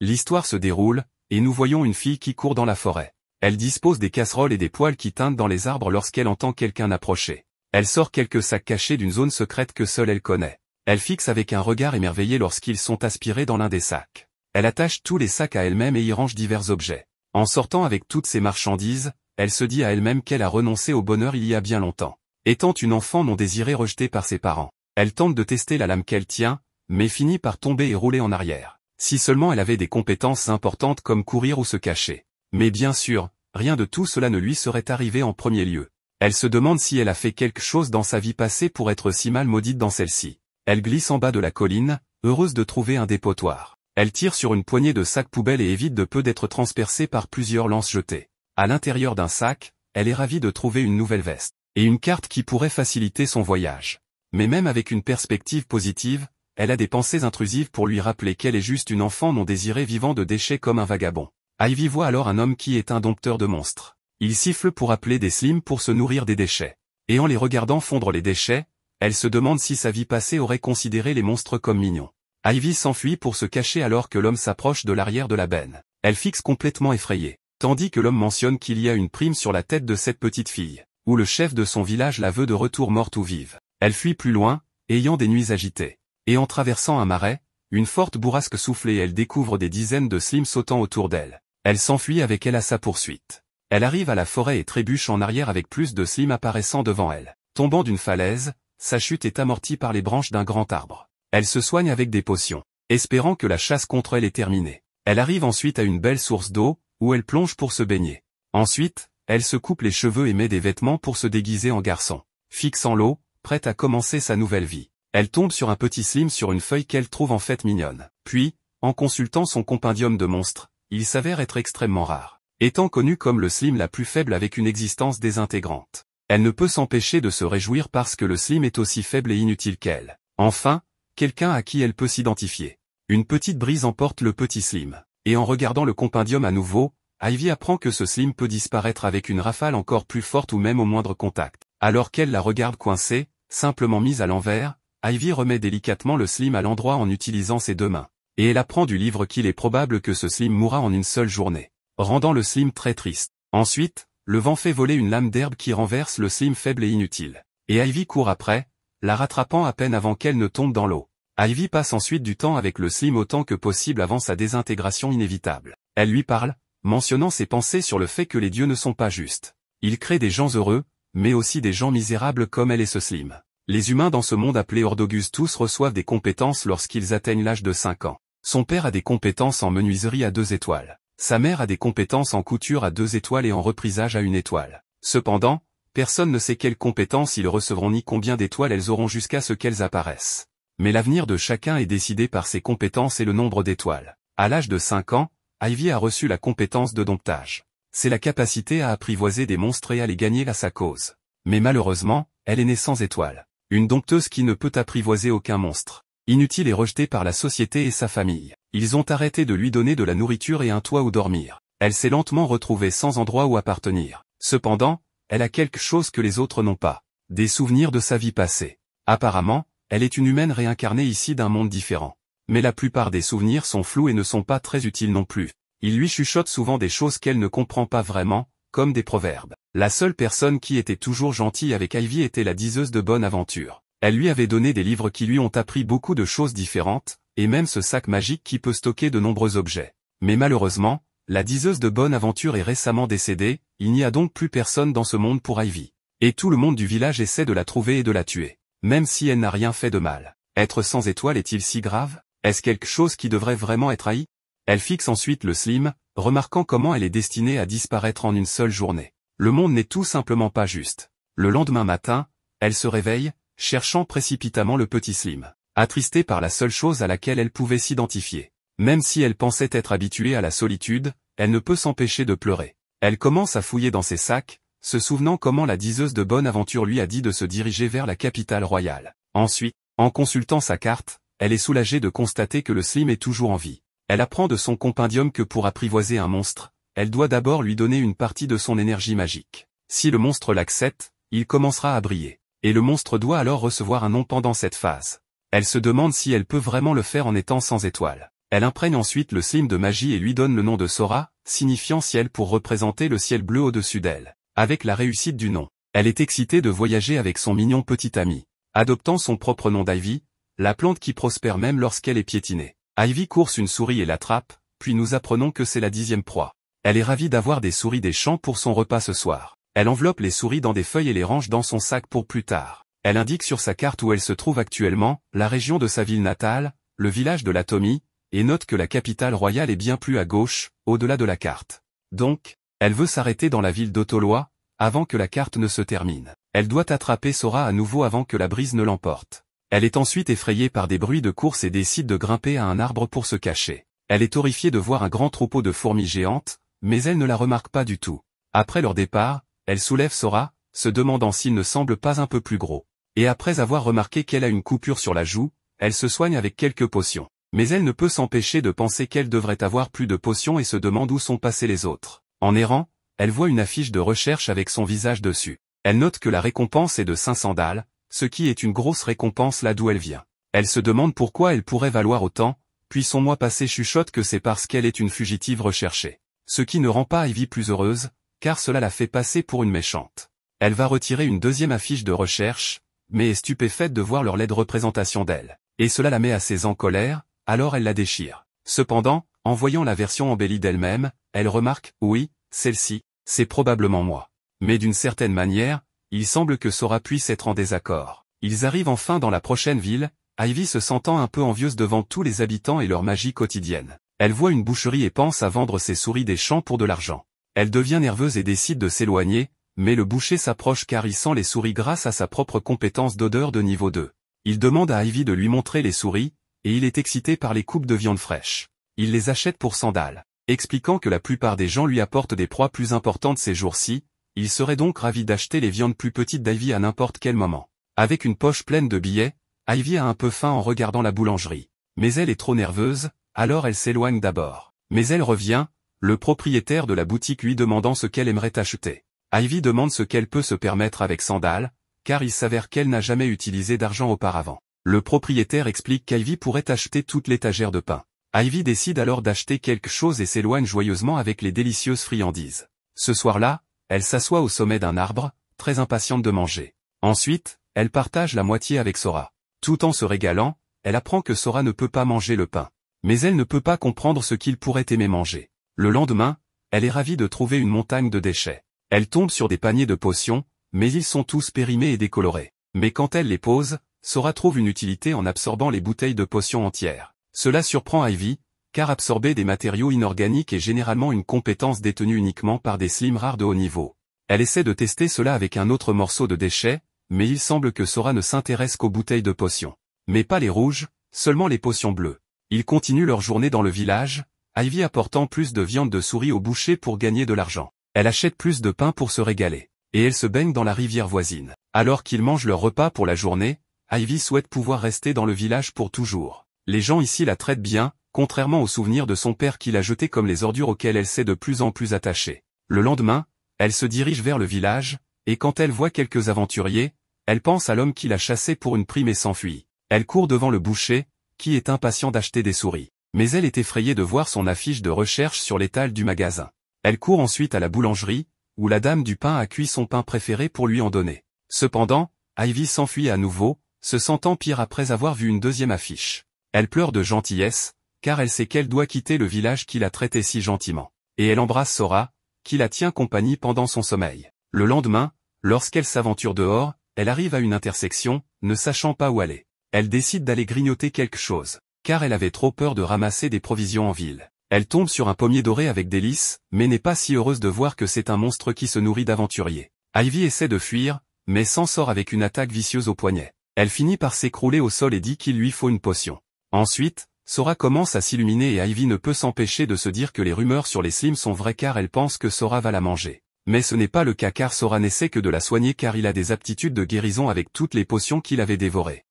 L'histoire se déroule, et nous voyons une fille qui court dans la forêt. Elle dispose des casseroles et des poêles qui teintent dans les arbres lorsqu'elle entend quelqu'un approcher. Elle sort quelques sacs cachés d'une zone secrète que seule elle connaît. Elle fixe avec un regard émerveillé lorsqu'ils sont aspirés dans l'un des sacs. Elle attache tous les sacs à elle-même et y range divers objets. En sortant avec toutes ces marchandises, elle se dit à elle-même qu'elle a renoncé au bonheur il y a bien longtemps. Étant une enfant non désirée rejetée par ses parents, elle tente de tester la lame qu'elle tient, mais finit par tomber et rouler en arrière. Si seulement elle avait des compétences importantes comme courir ou se cacher. Mais bien sûr, rien de tout cela ne lui serait arrivé en premier lieu. Elle se demande si elle a fait quelque chose dans sa vie passée pour être si mal maudite dans celle-ci. Elle glisse en bas de la colline, heureuse de trouver un dépotoir. Elle tire sur une poignée de sacs poubelles et évite de peu d'être transpercée par plusieurs lances jetées. À l'intérieur d'un sac, elle est ravie de trouver une nouvelle veste, et une carte qui pourrait faciliter son voyage. Mais même avec une perspective positive, elle a des pensées intrusives pour lui rappeler qu'elle est juste une enfant non désirée vivant de déchets comme un vagabond. Ivy voit alors un homme qui est un dompteur de monstres. Il siffle pour appeler des slims pour se nourrir des déchets. Et en les regardant fondre les déchets, elle se demande si sa vie passée aurait considéré les monstres comme mignons. Ivy s'enfuit pour se cacher alors que l'homme s'approche de l'arrière de la benne. Elle fixe complètement effrayée, tandis que l'homme mentionne qu'il y a une prime sur la tête de cette petite fille, où le chef de son village la veut de retour morte ou vive. Elle fuit plus loin, ayant des nuits agitées. Et en traversant un marais, une forte bourrasque souffle et elle découvre des dizaines de slims sautant autour d'elle. Elle s'enfuit avec elle à sa poursuite. Elle arrive à la forêt et trébuche en arrière avec plus de slims apparaissant devant elle. Tombant d'une falaise, sa chute est amortie par les branches d'un grand arbre. Elle se soigne avec des potions, espérant que la chasse contre elle est terminée. Elle arrive ensuite à une belle source d'eau, où elle plonge pour se baigner. Ensuite, elle se coupe les cheveux et met des vêtements pour se déguiser en garçon. Fixant l'eau, prête à commencer sa nouvelle vie. Elle tombe sur un petit slim sur une feuille qu'elle trouve en fait mignonne. Puis, en consultant son compendium de monstres, il s'avère être extrêmement rare, étant connu comme le slim la plus faible avec une existence désintégrante. Elle ne peut s'empêcher de se réjouir parce que le slim est aussi faible et inutile qu'elle. Enfin, quelqu'un à qui elle peut s'identifier. Une petite brise emporte le petit slim. Et en regardant le compendium à nouveau, Ivy apprend que ce slim peut disparaître avec une rafale encore plus forte ou même au moindre contact. Alors qu'elle la regarde coincée, simplement mise à l'envers, Ivy remet délicatement le slim à l'endroit en utilisant ses deux mains. Et elle apprend du livre qu'il est probable que ce slim mourra en une seule journée, rendant le slim très triste. Ensuite, le vent fait voler une lame d'herbe qui renverse le slim faible et inutile. Et Ivy court après, la rattrapant à peine avant qu'elle ne tombe dans l'eau. Ivy passe ensuite du temps avec le slim autant que possible avant sa désintégration inévitable. Elle lui parle, mentionnant ses pensées sur le fait que les dieux ne sont pas justes. Ils créent des gens heureux, mais aussi des gens misérables comme elle et ce slim. Les humains dans ce monde appelé Ordogus tous reçoivent des compétences lorsqu'ils atteignent l'âge de 5 ans. Son père a des compétences en menuiserie à 2 étoiles. Sa mère a des compétences en couture à 2 étoiles et en reprisage à 1 étoile. Cependant, personne ne sait quelles compétences ils recevront ni combien d'étoiles elles auront jusqu'à ce qu'elles apparaissent. Mais l'avenir de chacun est décidé par ses compétences et le nombre d'étoiles. À l'âge de 5 ans, Ivy a reçu la compétence de domptage. C'est la capacité à apprivoiser des monstres et à les gagner à sa cause. Mais malheureusement, elle est née sans étoiles. Une dompteuse qui ne peut apprivoiser aucun monstre. Inutile et rejetée par la société et sa famille. Ils ont arrêté de lui donner de la nourriture et un toit où dormir. Elle s'est lentement retrouvée sans endroit où appartenir. Cependant, elle a quelque chose que les autres n'ont pas. Des souvenirs de sa vie passée. Apparemment, elle est une humaine réincarnée ici d'un monde différent. Mais la plupart des souvenirs sont flous et ne sont pas très utiles non plus. Il lui chuchote souvent des choses qu'elle ne comprend pas vraiment, comme des proverbes. La seule personne qui était toujours gentille avec Ivy était la diseuse de bonne aventure. Elle lui avait donné des livres qui lui ont appris beaucoup de choses différentes, et même ce sac magique qui peut stocker de nombreux objets. Mais malheureusement, la diseuse de bonne aventure est récemment décédée, il n'y a donc plus personne dans ce monde pour Ivy. Et tout le monde du village essaie de la trouver et de la tuer. Même si elle n'a rien fait de mal. Être sans étoile est-il si grave? Est-ce quelque chose qui devrait vraiment être haï? Elle fixe ensuite le slim, remarquant comment elle est destinée à disparaître en une seule journée. Le monde n'est tout simplement pas juste. Le lendemain matin, elle se réveille, cherchant précipitamment le petit slim, attristée par la seule chose à laquelle elle pouvait s'identifier. Même si elle pensait être habituée à la solitude, elle ne peut s'empêcher de pleurer. Elle commence à fouiller dans ses sacs, se souvenant comment la diseuse de bonne aventure lui a dit de se diriger vers la capitale royale. Ensuite, en consultant sa carte, elle est soulagée de constater que le slim est toujours en vie. Elle apprend de son compendium que pour apprivoiser un monstre, elle doit d'abord lui donner une partie de son énergie magique. Si le monstre l'accepte, il commencera à briller. Et le monstre doit alors recevoir un nom pendant cette phase. Elle se demande si elle peut vraiment le faire en étant sans étoile. Elle imprègne ensuite le slime de magie et lui donne le nom de Sora, signifiant ciel pour représenter le ciel bleu au-dessus d'elle. Avec la réussite du nom, elle est excitée de voyager avec son mignon petit ami. Adoptant son propre nom d'Ivy, la plante qui prospère même lorsqu'elle est piétinée. Ivy course une souris et l'attrape, puis nous apprenons que c'est la 10e proie. Elle est ravie d'avoir des souris des champs pour son repas ce soir. Elle enveloppe les souris dans des feuilles et les range dans son sac pour plus tard. Elle indique sur sa carte où elle se trouve actuellement, la région de sa ville natale, le village de l'Atomie, et note que la capitale royale est bien plus à gauche, au-delà de la carte. Donc, elle veut s'arrêter dans la ville d'Otoloa, avant que la carte ne se termine. Elle doit attraper Sora à nouveau avant que la brise ne l'emporte. Elle est ensuite effrayée par des bruits de course et décide de grimper à un arbre pour se cacher. Elle est horrifiée de voir un grand troupeau de fourmis géantes, mais elle ne la remarque pas du tout. Après leur départ, elle soulève Sora, se demandant s'il ne semble pas un peu plus gros. Et après avoir remarqué qu'elle a une coupure sur la joue, elle se soigne avec quelques potions. Mais elle ne peut s'empêcher de penser qu'elle devrait avoir plus de potions et se demande où sont passés les autres. En errant, elle voit une affiche de recherche avec son visage dessus. Elle note que la récompense est de 500 dalles, ce qui est une grosse récompense là d'où elle vient. Elle se demande pourquoi elle pourrait valoir autant, puis son moi passé chuchote que c'est parce qu'elle est une fugitive recherchée. Ce qui ne rend pas Ivy plus heureuse, car cela la fait passer pour une méchante. Elle va retirer une deuxième affiche de recherche, mais est stupéfaite de voir leur laide représentation d'elle. Et cela la met assez en colère, alors elle la déchire. Cependant, en voyant la version embellie d'elle-même, elle remarque, oui, celle-ci, c'est probablement moi. Mais d'une certaine manière, il semble que Sora puisse être en désaccord. Ils arrivent enfin dans la prochaine ville, Ivy se sentant un peu envieuse devant tous les habitants et leur magie quotidienne. Elle voit une boucherie et pense à vendre ses souris des champs pour de l'argent. Elle devient nerveuse et décide de s'éloigner, mais le boucher s'approche car il sent les souris grâce à sa propre compétence d'odeur de niveau 2. Il demande à Ivy de lui montrer les souris, et il est excité par les coupes de viande fraîche. Il les achète pour 100 dalles. Expliquant que la plupart des gens lui apportent des proies plus importantes ces jours-ci, il serait donc ravi d'acheter les viandes plus petites d'Ivy à n'importe quel moment. Avec une poche pleine de billets, Ivy a un peu faim en regardant la boulangerie. Mais elle est trop nerveuse, alors elle s'éloigne d'abord. Mais elle revient, le propriétaire de la boutique lui demandant ce qu'elle aimerait acheter. Ivy demande ce qu'elle peut se permettre avec 100 dalles, car il s'avère qu'elle n'a jamais utilisé d'argent auparavant. Le propriétaire explique qu'Ivy pourrait acheter toute l'étagère de pain. Ivy décide alors d'acheter quelque chose et s'éloigne joyeusement avec les délicieuses friandises. Ce soir-là, elle s'assoit au sommet d'un arbre, très impatiente de manger. Ensuite, elle partage la moitié avec Sora. Tout en se régalant, elle apprend que Sora ne peut pas manger le pain. Mais elle ne peut pas comprendre ce qu'il pourrait aimer manger. Le lendemain, elle est ravie de trouver une montagne de déchets. Elle tombe sur des paniers de potions, mais ils sont tous périmés et décolorés. Mais quand elle les pose, Sora trouve une utilité en absorbant les bouteilles de potions entières. Cela surprend Ivy, car absorber des matériaux inorganiques est généralement une compétence détenue uniquement par des slimes rares de haut niveau. Elle essaie de tester cela avec un autre morceau de déchet, mais il semble que Sora ne s'intéresse qu'aux bouteilles de potions. Mais pas les rouges, seulement les potions bleues. Ils continuent leur journée dans le village, Ivy apportant plus de viande de souris au boucher pour gagner de l'argent. Elle achète plus de pain pour se régaler. Et elle se baigne dans la rivière voisine. Alors qu'ils mangent leur repas pour la journée, Ivy souhaite pouvoir rester dans le village pour toujours. Les gens ici la traitent bien, contrairement aux souvenirs de son père qui l'a jetée comme les ordures auxquelles elle s'est de plus en plus attachée. Le lendemain, elle se dirige vers le village, et quand elle voit quelques aventuriers, elle pense à l'homme qui l'a chassée pour une prime et s'enfuit. Elle court devant le boucher, qui est impatient d'acheter des souris. Mais elle est effrayée de voir son affiche de recherche sur l'étal du magasin. Elle court ensuite à la boulangerie, où la dame du pain a cuit son pain préféré pour lui en donner. Cependant, Ivy s'enfuit à nouveau, se sentant pire après avoir vu une deuxième affiche. Elle pleure de gentillesse, car elle sait qu'elle doit quitter le village qui l'a traitée si gentiment. Et elle embrasse Sora, qui la tient compagnie pendant son sommeil. Le lendemain, lorsqu'elle s'aventure dehors, elle arrive à une intersection, ne sachant pas où aller. Elle décide d'aller grignoter quelque chose, car elle avait trop peur de ramasser des provisions en ville. Elle tombe sur un pommier doré avec délices, mais n'est pas si heureuse de voir que c'est un monstre qui se nourrit d'aventuriers. Ivy essaie de fuir, mais s'en sort avec une attaque vicieuse au poignet. Elle finit par s'écrouler au sol et dit qu'il lui faut une potion. Ensuite, Sora commence à s'illuminer et Ivy ne peut s'empêcher de se dire que les rumeurs sur les slimes sont vraies car elle pense que Sora va la manger. Mais ce n'est pas le cas car Sora n'essaie que de la soigner car il a des aptitudes de guérison avec toutes les potions qu'il avait dévorées.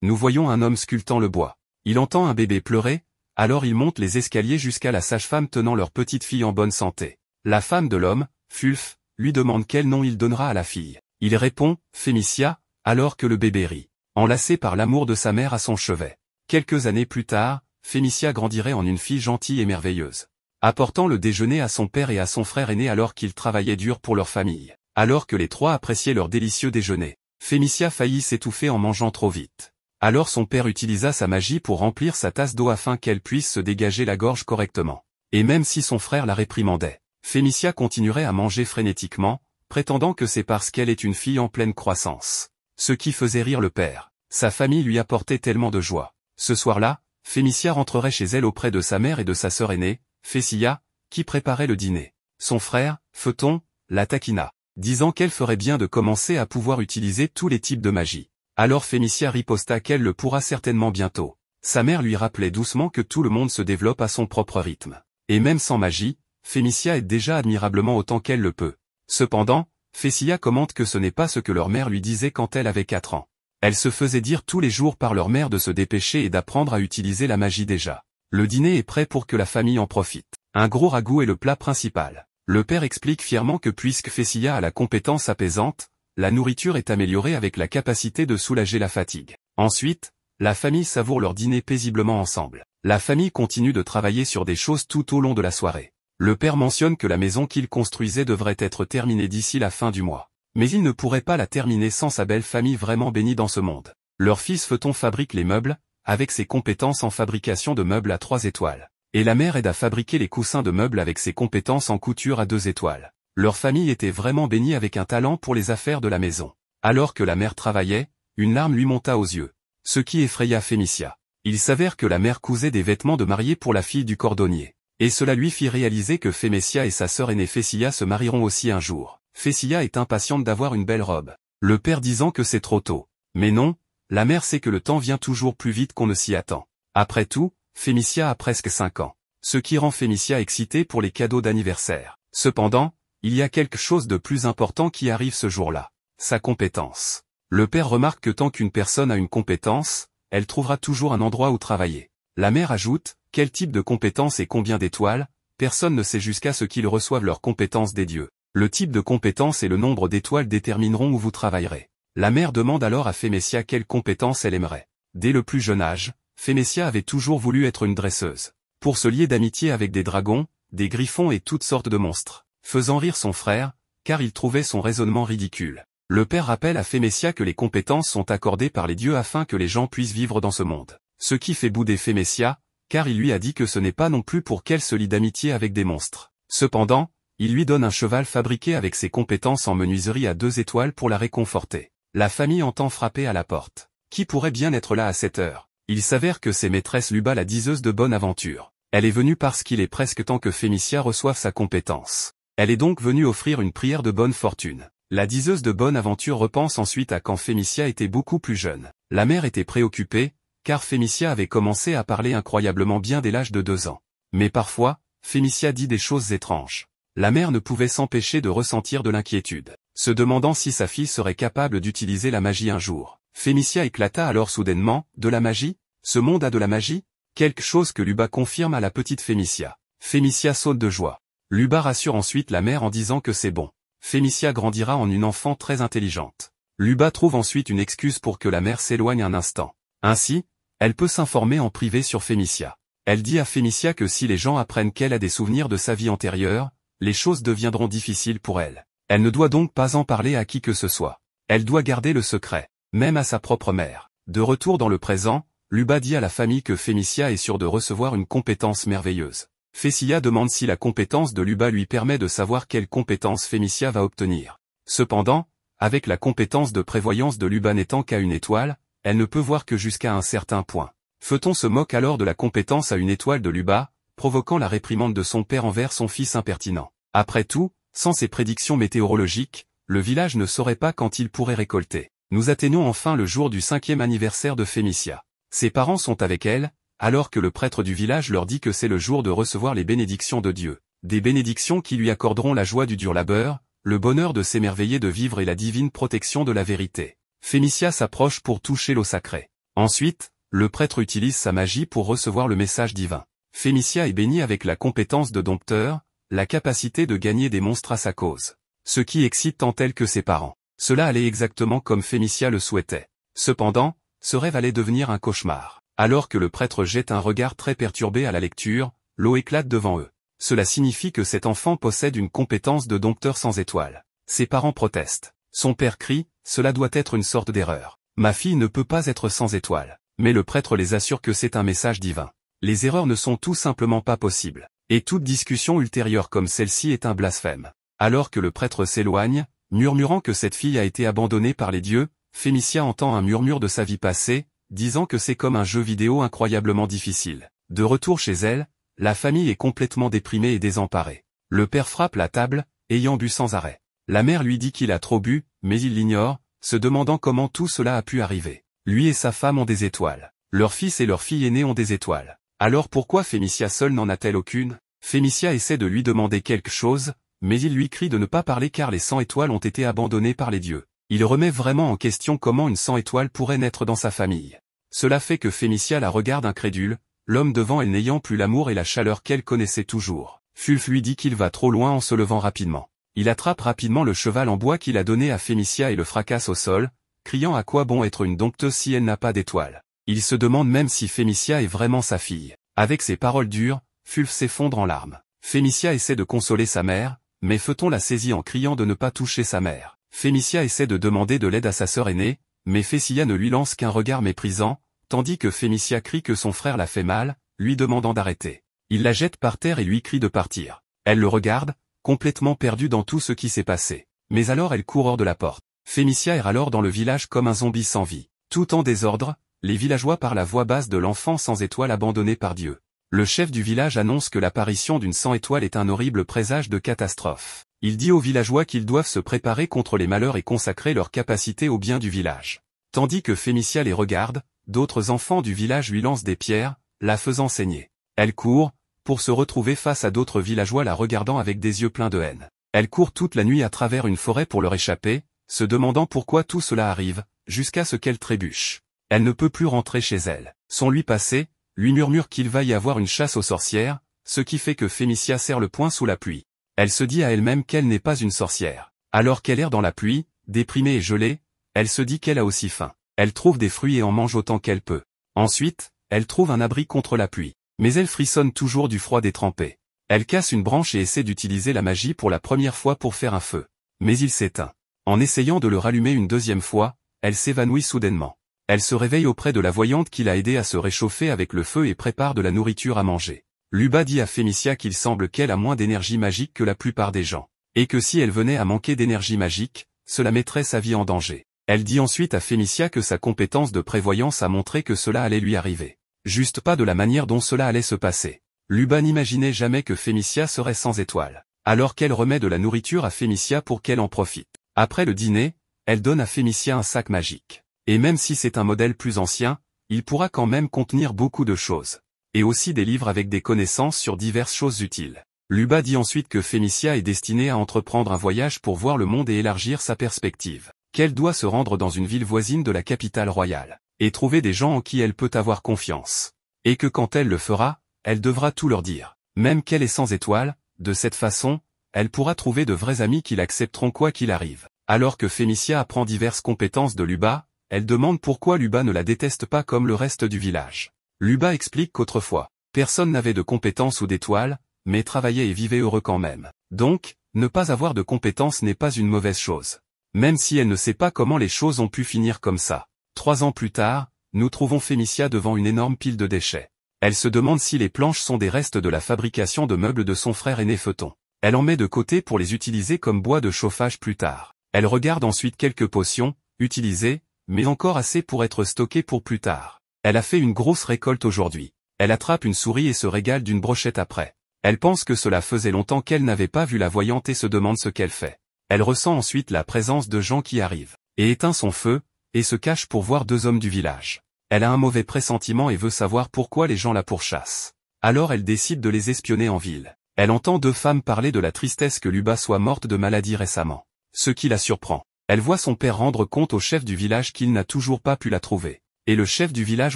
Nous voyons un homme sculptant le bois. Il entend un bébé pleurer, alors il monte les escaliers jusqu'à la sage-femme tenant leur petite fille en bonne santé. La femme de l'homme, Fulf, lui demande quel nom il donnera à la fille. Il répond, Fémicia, alors que le bébé rit. enlacée par l'amour de sa mère à son chevet. Quelques années plus tard, Fémicia grandirait en une fille gentille et merveilleuse, apportant le déjeuner à son père et à son frère aîné alors qu'ils travaillaient dur pour leur famille. Alors que les trois appréciaient leur délicieux déjeuner, Fémicia faillit s'étouffer en mangeant trop vite. Alors son père utilisa sa magie pour remplir sa tasse d'eau afin qu'elle puisse se dégager la gorge correctement. Et même si son frère la réprimandait, Fémicia continuerait à manger frénétiquement, prétendant que c'est parce qu'elle est une fille en pleine croissance. Ce qui faisait rire le père. Sa famille lui apportait tellement de joie. Ce soir-là, Fémicia rentrerait chez elle auprès de sa mère et de sa sœur aînée, Fécia, qui préparait le dîner. Son frère, Photon, la taquina, disant qu'elle ferait bien de commencer à pouvoir utiliser tous les types de magie. Alors Fémicia riposta qu'elle le pourra certainement bientôt. Sa mère lui rappelait doucement que tout le monde se développe à son propre rythme. Et même sans magie, Fémicia aide déjà admirablement autant qu'elle le peut. Cependant, Fécia commente que ce n'est pas ce que leur mère lui disait quand elle avait 4 ans. Elle se faisait dire tous les jours par leur mère de se dépêcher et d'apprendre à utiliser la magie déjà. Le dîner est prêt pour que la famille en profite. Un gros ragoût est le plat principal. Le père explique fièrement que puisque Fécia a la compétence apaisante, la nourriture est améliorée avec la capacité de soulager la fatigue. Ensuite, la famille savoure leur dîner paisiblement ensemble. La famille continue de travailler sur des choses tout au long de la soirée. Le père mentionne que la maison qu'il construisait devrait être terminée d'ici la fin du mois. Mais il ne pourrait pas la terminer sans sa belle famille vraiment bénie dans ce monde. Leur fils Photon fabrique les meubles, avec ses compétences en fabrication de meubles à 3 étoiles. Et la mère aide à fabriquer les coussins de meubles avec ses compétences en couture à 2 étoiles. Leur famille était vraiment bénie avec un talent pour les affaires de la maison. Alors que la mère travaillait, une larme lui monta aux yeux. Ce qui effraya Fémicia. Il s'avère que la mère cousait des vêtements de mariée pour la fille du cordonnier. Et cela lui fit réaliser que Fémicia et sa sœur aînée Fécia se marieront aussi un jour. Fécia est impatiente d'avoir une belle robe. Le père disant que c'est trop tôt. Mais non, la mère sait que le temps vient toujours plus vite qu'on ne s'y attend. Après tout, Fémicia a presque 5 ans. Ce qui rend Fémicia excitée pour les cadeaux d'anniversaire. Cependant, il y a quelque chose de plus important qui arrive ce jour-là. Sa compétence. Le père remarque que tant qu'une personne a une compétence, elle trouvera toujours un endroit où travailler. La mère ajoute, quel type de compétence et combien d'étoiles, personne ne sait jusqu'à ce qu'ils reçoivent leurs compétences des dieux. Le type de compétence et le nombre d'étoiles détermineront où vous travaillerez. La mère demande alors à Fémicia quelle compétence elle aimerait. Dès le plus jeune âge, Fémicia avait toujours voulu être une dresseuse. Pour se lier d'amitié avec des dragons, des griffons et toutes sortes de monstres. Faisant rire son frère, car il trouvait son raisonnement ridicule. Le père rappelle à Fémicia que les compétences sont accordées par les dieux afin que les gens puissent vivre dans ce monde. Ce qui fait bouder Fémicia, car il lui a dit que ce n'est pas non plus pour qu'elle se lie d'amitié avec des monstres. Cependant, il lui donne un cheval fabriqué avec ses compétences en menuiserie à 2 étoiles pour la réconforter. La famille entend frapper à la porte. Qui pourrait bien être là à cette heure? Il s'avère que c'est maîtresse Luba la diseuse de bonne aventure. Elle est venue parce qu'il est presque temps que Fémicia reçoive sa compétence. Elle est donc venue offrir une prière de bonne fortune. La diseuse de bonne aventure repense ensuite à quand Fémicia était beaucoup plus jeune. La mère était préoccupée, car Fémicia avait commencé à parler incroyablement bien dès l'âge de 2 ans. Mais parfois, Fémicia dit des choses étranges. La mère ne pouvait s'empêcher de ressentir de l'inquiétude, se demandant si sa fille serait capable d'utiliser la magie un jour. Fémicia éclata alors soudainement, « De la magie? Ce monde a de la magie ?» Quelque chose que Luba confirme à la petite Fémicia. Fémicia saute de joie. Luba rassure ensuite la mère en disant que c'est bon. Fémicia grandira en une enfant très intelligente. Luba trouve ensuite une excuse pour que la mère s'éloigne un instant. Ainsi, elle peut s'informer en privé sur Fémicia. Elle dit à Fémicia que si les gens apprennent qu'elle a des souvenirs de sa vie antérieure, les choses deviendront difficiles pour elle. Elle ne doit donc pas en parler à qui que ce soit. Elle doit garder le secret, même à sa propre mère. De retour dans le présent, Luba dit à la famille que Fémicia est sûre de recevoir une compétence merveilleuse. Fécia demande si la compétence de Luba lui permet de savoir quelle compétence Fémicia va obtenir. Cependant, avec la compétence de prévoyance de Luba n'étant qu'à 1 étoile, elle ne peut voir que jusqu'à un certain point. Photon se moque alors de la compétence à 1 étoile de Luba, provoquant la réprimande de son père envers son fils impertinent. Après tout, sans ses prédictions météorologiques, le village ne saurait pas quand il pourrait récolter. Nous atteignons enfin le jour du 5e anniversaire de Fémicia. Ses parents sont avec elle, alors que le prêtre du village leur dit que c'est le jour de recevoir les bénédictions de Dieu. Des bénédictions qui lui accorderont la joie du dur labeur, le bonheur de s'émerveiller de vivre et la divine protection de la vérité. Fémicia s'approche pour toucher l'eau sacrée. Ensuite, le prêtre utilise sa magie pour recevoir le message divin. Fémicia est bénie avec la compétence de dompteur, la capacité de gagner des monstres à sa cause. Ce qui excite tant elle que ses parents. Cela allait exactement comme Fémicia le souhaitait. Cependant, ce rêve allait devenir un cauchemar. Alors que le prêtre jette un regard très perturbé à la lecture, l'eau éclate devant eux. Cela signifie que cet enfant possède une compétence de dompteur sans étoile. Ses parents protestent. Son père crie, cela doit être une sorte d'erreur. Ma fille ne peut pas être sans étoile. Mais le prêtre les assure que c'est un message divin. Les erreurs ne sont tout simplement pas possibles. Et toute discussion ultérieure comme celle-ci est un blasphème. Alors que le prêtre s'éloigne, murmurant que cette fille a été abandonnée par les dieux, Fémicia entend un murmure de sa vie passée, disant que c'est comme un jeu vidéo incroyablement difficile. De retour chez elle, la famille est complètement déprimée et désemparée. Le père frappe la table, ayant bu sans arrêt. La mère lui dit qu'il a trop bu, mais il l'ignore, se demandant comment tout cela a pu arriver. Lui et sa femme ont des étoiles. Leur fils et leur fille aînée ont des étoiles. Alors pourquoi Fémicia seule n'en a-t-elle aucune? Fémicia essaie de lui demander quelque chose, mais il lui crie de ne pas parler car les 100 étoiles ont été abandonnées par les dieux. Il remet vraiment en question comment une 100 étoiles pourrait naître dans sa famille. Cela fait que Fémicia la regarde incrédule, l'homme devant elle n'ayant plus l'amour et la chaleur qu'elle connaissait toujours. Fulf lui dit qu'il va trop loin en se levant rapidement. Il attrape rapidement le cheval en bois qu'il a donné à Fémicia et le fracasse au sol, criant à quoi bon être une dompteuse si elle n'a pas d'étoile. Il se demande même si Fémicia est vraiment sa fille. Avec ces paroles dures, Fulf s'effondre en larmes. Fémicia essaie de consoler sa mère, mais Photon la saisit en criant de ne pas toucher sa mère. Fémicia essaie de demander de l'aide à sa sœur aînée, mais Fessia ne lui lance qu'un regard méprisant, tandis que Fémicia crie que son frère la fait mal, lui demandant d'arrêter. Il la jette par terre et lui crie de partir. Elle le regarde, complètement perdue dans tout ce qui s'est passé. Mais alors elle court hors de la porte. Fémicia erre alors dans le village comme un zombie sans vie. Tout en désordre, les villageois parlent à voix basse de l'enfant sans étoile abandonné par Dieu. Le chef du village annonce que l'apparition d'une 100 étoiles est un horrible présage de catastrophe. Il dit aux villageois qu'ils doivent se préparer contre les malheurs et consacrer leur capacité au bien du village. Tandis que Fémicia les regarde, d'autres enfants du village lui lancent des pierres, la faisant saigner. Elle court, pour se retrouver face à d'autres villageois la regardant avec des yeux pleins de haine. Elle court toute la nuit à travers une forêt pour leur échapper, se demandant pourquoi tout cela arrive, jusqu'à ce qu'elle trébuche. Elle ne peut plus rentrer chez elle. Son lui passé, lui murmure qu'il va y avoir une chasse aux sorcières, ce qui fait que Fémicia serre le poing sous la pluie. Elle se dit à elle-même qu'elle n'est pas une sorcière. Alors qu'elle erre dans la pluie, déprimée et gelée, elle se dit qu'elle a aussi faim. Elle trouve des fruits et en mange autant qu'elle peut. Ensuite, elle trouve un abri contre la pluie. Mais elle frissonne toujours du froid détrempé. Elle casse une branche et essaie d'utiliser la magie pour la première fois pour faire un feu. Mais il s'éteint. En essayant de le rallumer une deuxième fois, elle s'évanouit soudainement. Elle se réveille auprès de la voyante qui l'a aidée à se réchauffer avec le feu et prépare de la nourriture à manger. Luba dit à Fémicia qu'il semble qu'elle a moins d'énergie magique que la plupart des gens, et que si elle venait à manquer d'énergie magique, cela mettrait sa vie en danger. Elle dit ensuite à Fémicia que sa compétence de prévoyance a montré que cela allait lui arriver. Juste pas de la manière dont cela allait se passer. Luba n'imaginait jamais que Fémicia serait sans étoile. Alors qu'elle remet de la nourriture à Fémicia pour qu'elle en profite. Après le dîner, elle donne à Fémicia un sac magique. Et même si c'est un modèle plus ancien, il pourra quand même contenir beaucoup de choses. Et aussi des livres avec des connaissances sur diverses choses utiles. Luba dit ensuite que Fémicia est destinée à entreprendre un voyage pour voir le monde et élargir sa perspective. Qu'elle doit se rendre dans une ville voisine de la capitale royale. Et trouver des gens en qui elle peut avoir confiance. Et que quand elle le fera, elle devra tout leur dire. Même qu'elle est sans étoile, de cette façon, elle pourra trouver de vrais amis qui l'accepteront quoi qu'il arrive. Alors que Fémicia apprend diverses compétences de Luba, elle demande pourquoi Luba ne la déteste pas comme le reste du village. Luba explique qu'autrefois, personne n'avait de compétences ou d'étoiles, mais travaillait et vivait heureux quand même. Donc, ne pas avoir de compétences n'est pas une mauvaise chose. Même si elle ne sait pas comment les choses ont pu finir comme ça. 3 ans plus tard, nous trouvons Fémicia devant une énorme pile de déchets. Elle se demande si les planches sont des restes de la fabrication de meubles de son frère aîné Photon. Elle en met de côté pour les utiliser comme bois de chauffage plus tard. Elle regarde ensuite quelques potions, utilisées, mais encore assez pour être stockées pour plus tard. Elle a fait une grosse récolte aujourd'hui. Elle attrape une souris et se régale d'une brochette après. Elle pense que cela faisait longtemps qu'elle n'avait pas vu la voyante et se demande ce qu'elle fait. Elle ressent ensuite la présence de gens qui arrivent, et éteint son feu, et se cache pour voir 2 hommes du village. Elle a un mauvais pressentiment et veut savoir pourquoi les gens la pourchassent. Alors elle décide de les espionner en ville. Elle entend 2 femmes parler de la tristesse que Luba soit morte de maladie récemment. Ce qui la surprend. Elle voit son père rendre compte au chef du village qu'il n'a toujours pas pu la trouver. Et le chef du village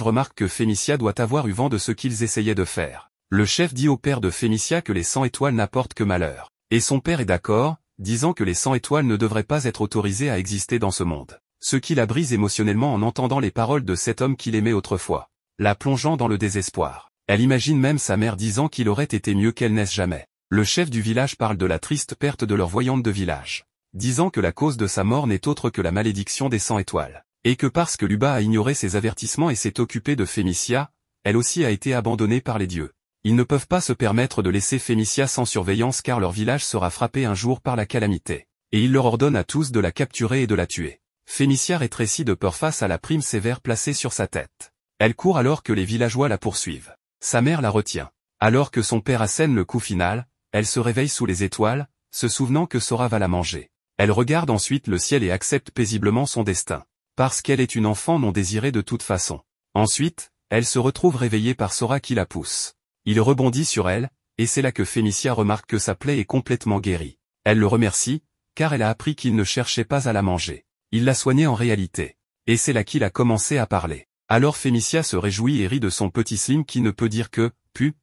remarque que Fémicia doit avoir eu vent de ce qu'ils essayaient de faire. Le chef dit au père de Fémicia que les 100 étoiles n'apportent que malheur. Et son père est d'accord, disant que les 100 étoiles ne devraient pas être autorisées à exister dans ce monde. ce qui la brise émotionnellement en entendant les paroles de cet homme qu'il aimait autrefois, la plongeant dans le désespoir. Elle imagine même sa mère disant qu'il aurait été mieux qu'elle naisse jamais. Le chef du village parle de la triste perte de leur voyante de village, disant que la cause de sa mort n'est autre que la malédiction des 100 étoiles, et que parce que Luba a ignoré ses avertissements et s'est occupé de Fémicia, elle aussi a été abandonnée par les dieux. Ils ne peuvent pas se permettre de laisser Fémicia sans surveillance car leur village sera frappé un jour par la calamité, et il leur ordonne à tous de la capturer et de la tuer. Fémicia rétrécit de peur face à la prime sévère placée sur sa tête. Elle court alors que les villageois la poursuivent. Sa mère la retient. Alors que son père assène le coup final, elle se réveille sous les étoiles, se souvenant que Sora va la manger. Elle regarde ensuite le ciel et accepte paisiblement son destin. Parce qu'elle est une enfant non désirée de toute façon. Ensuite, elle se retrouve réveillée par Sora qui la pousse. Il rebondit sur elle, et c'est là que Fémicia remarque que sa plaie est complètement guérie. Elle le remercie, car elle a appris qu'il ne cherchait pas à la manger. Il l'a soignée en réalité. Et c'est là qu'il a commencé à parler. Alors Fémicia se réjouit et rit de son petit Slim qui ne peut dire que « pu ».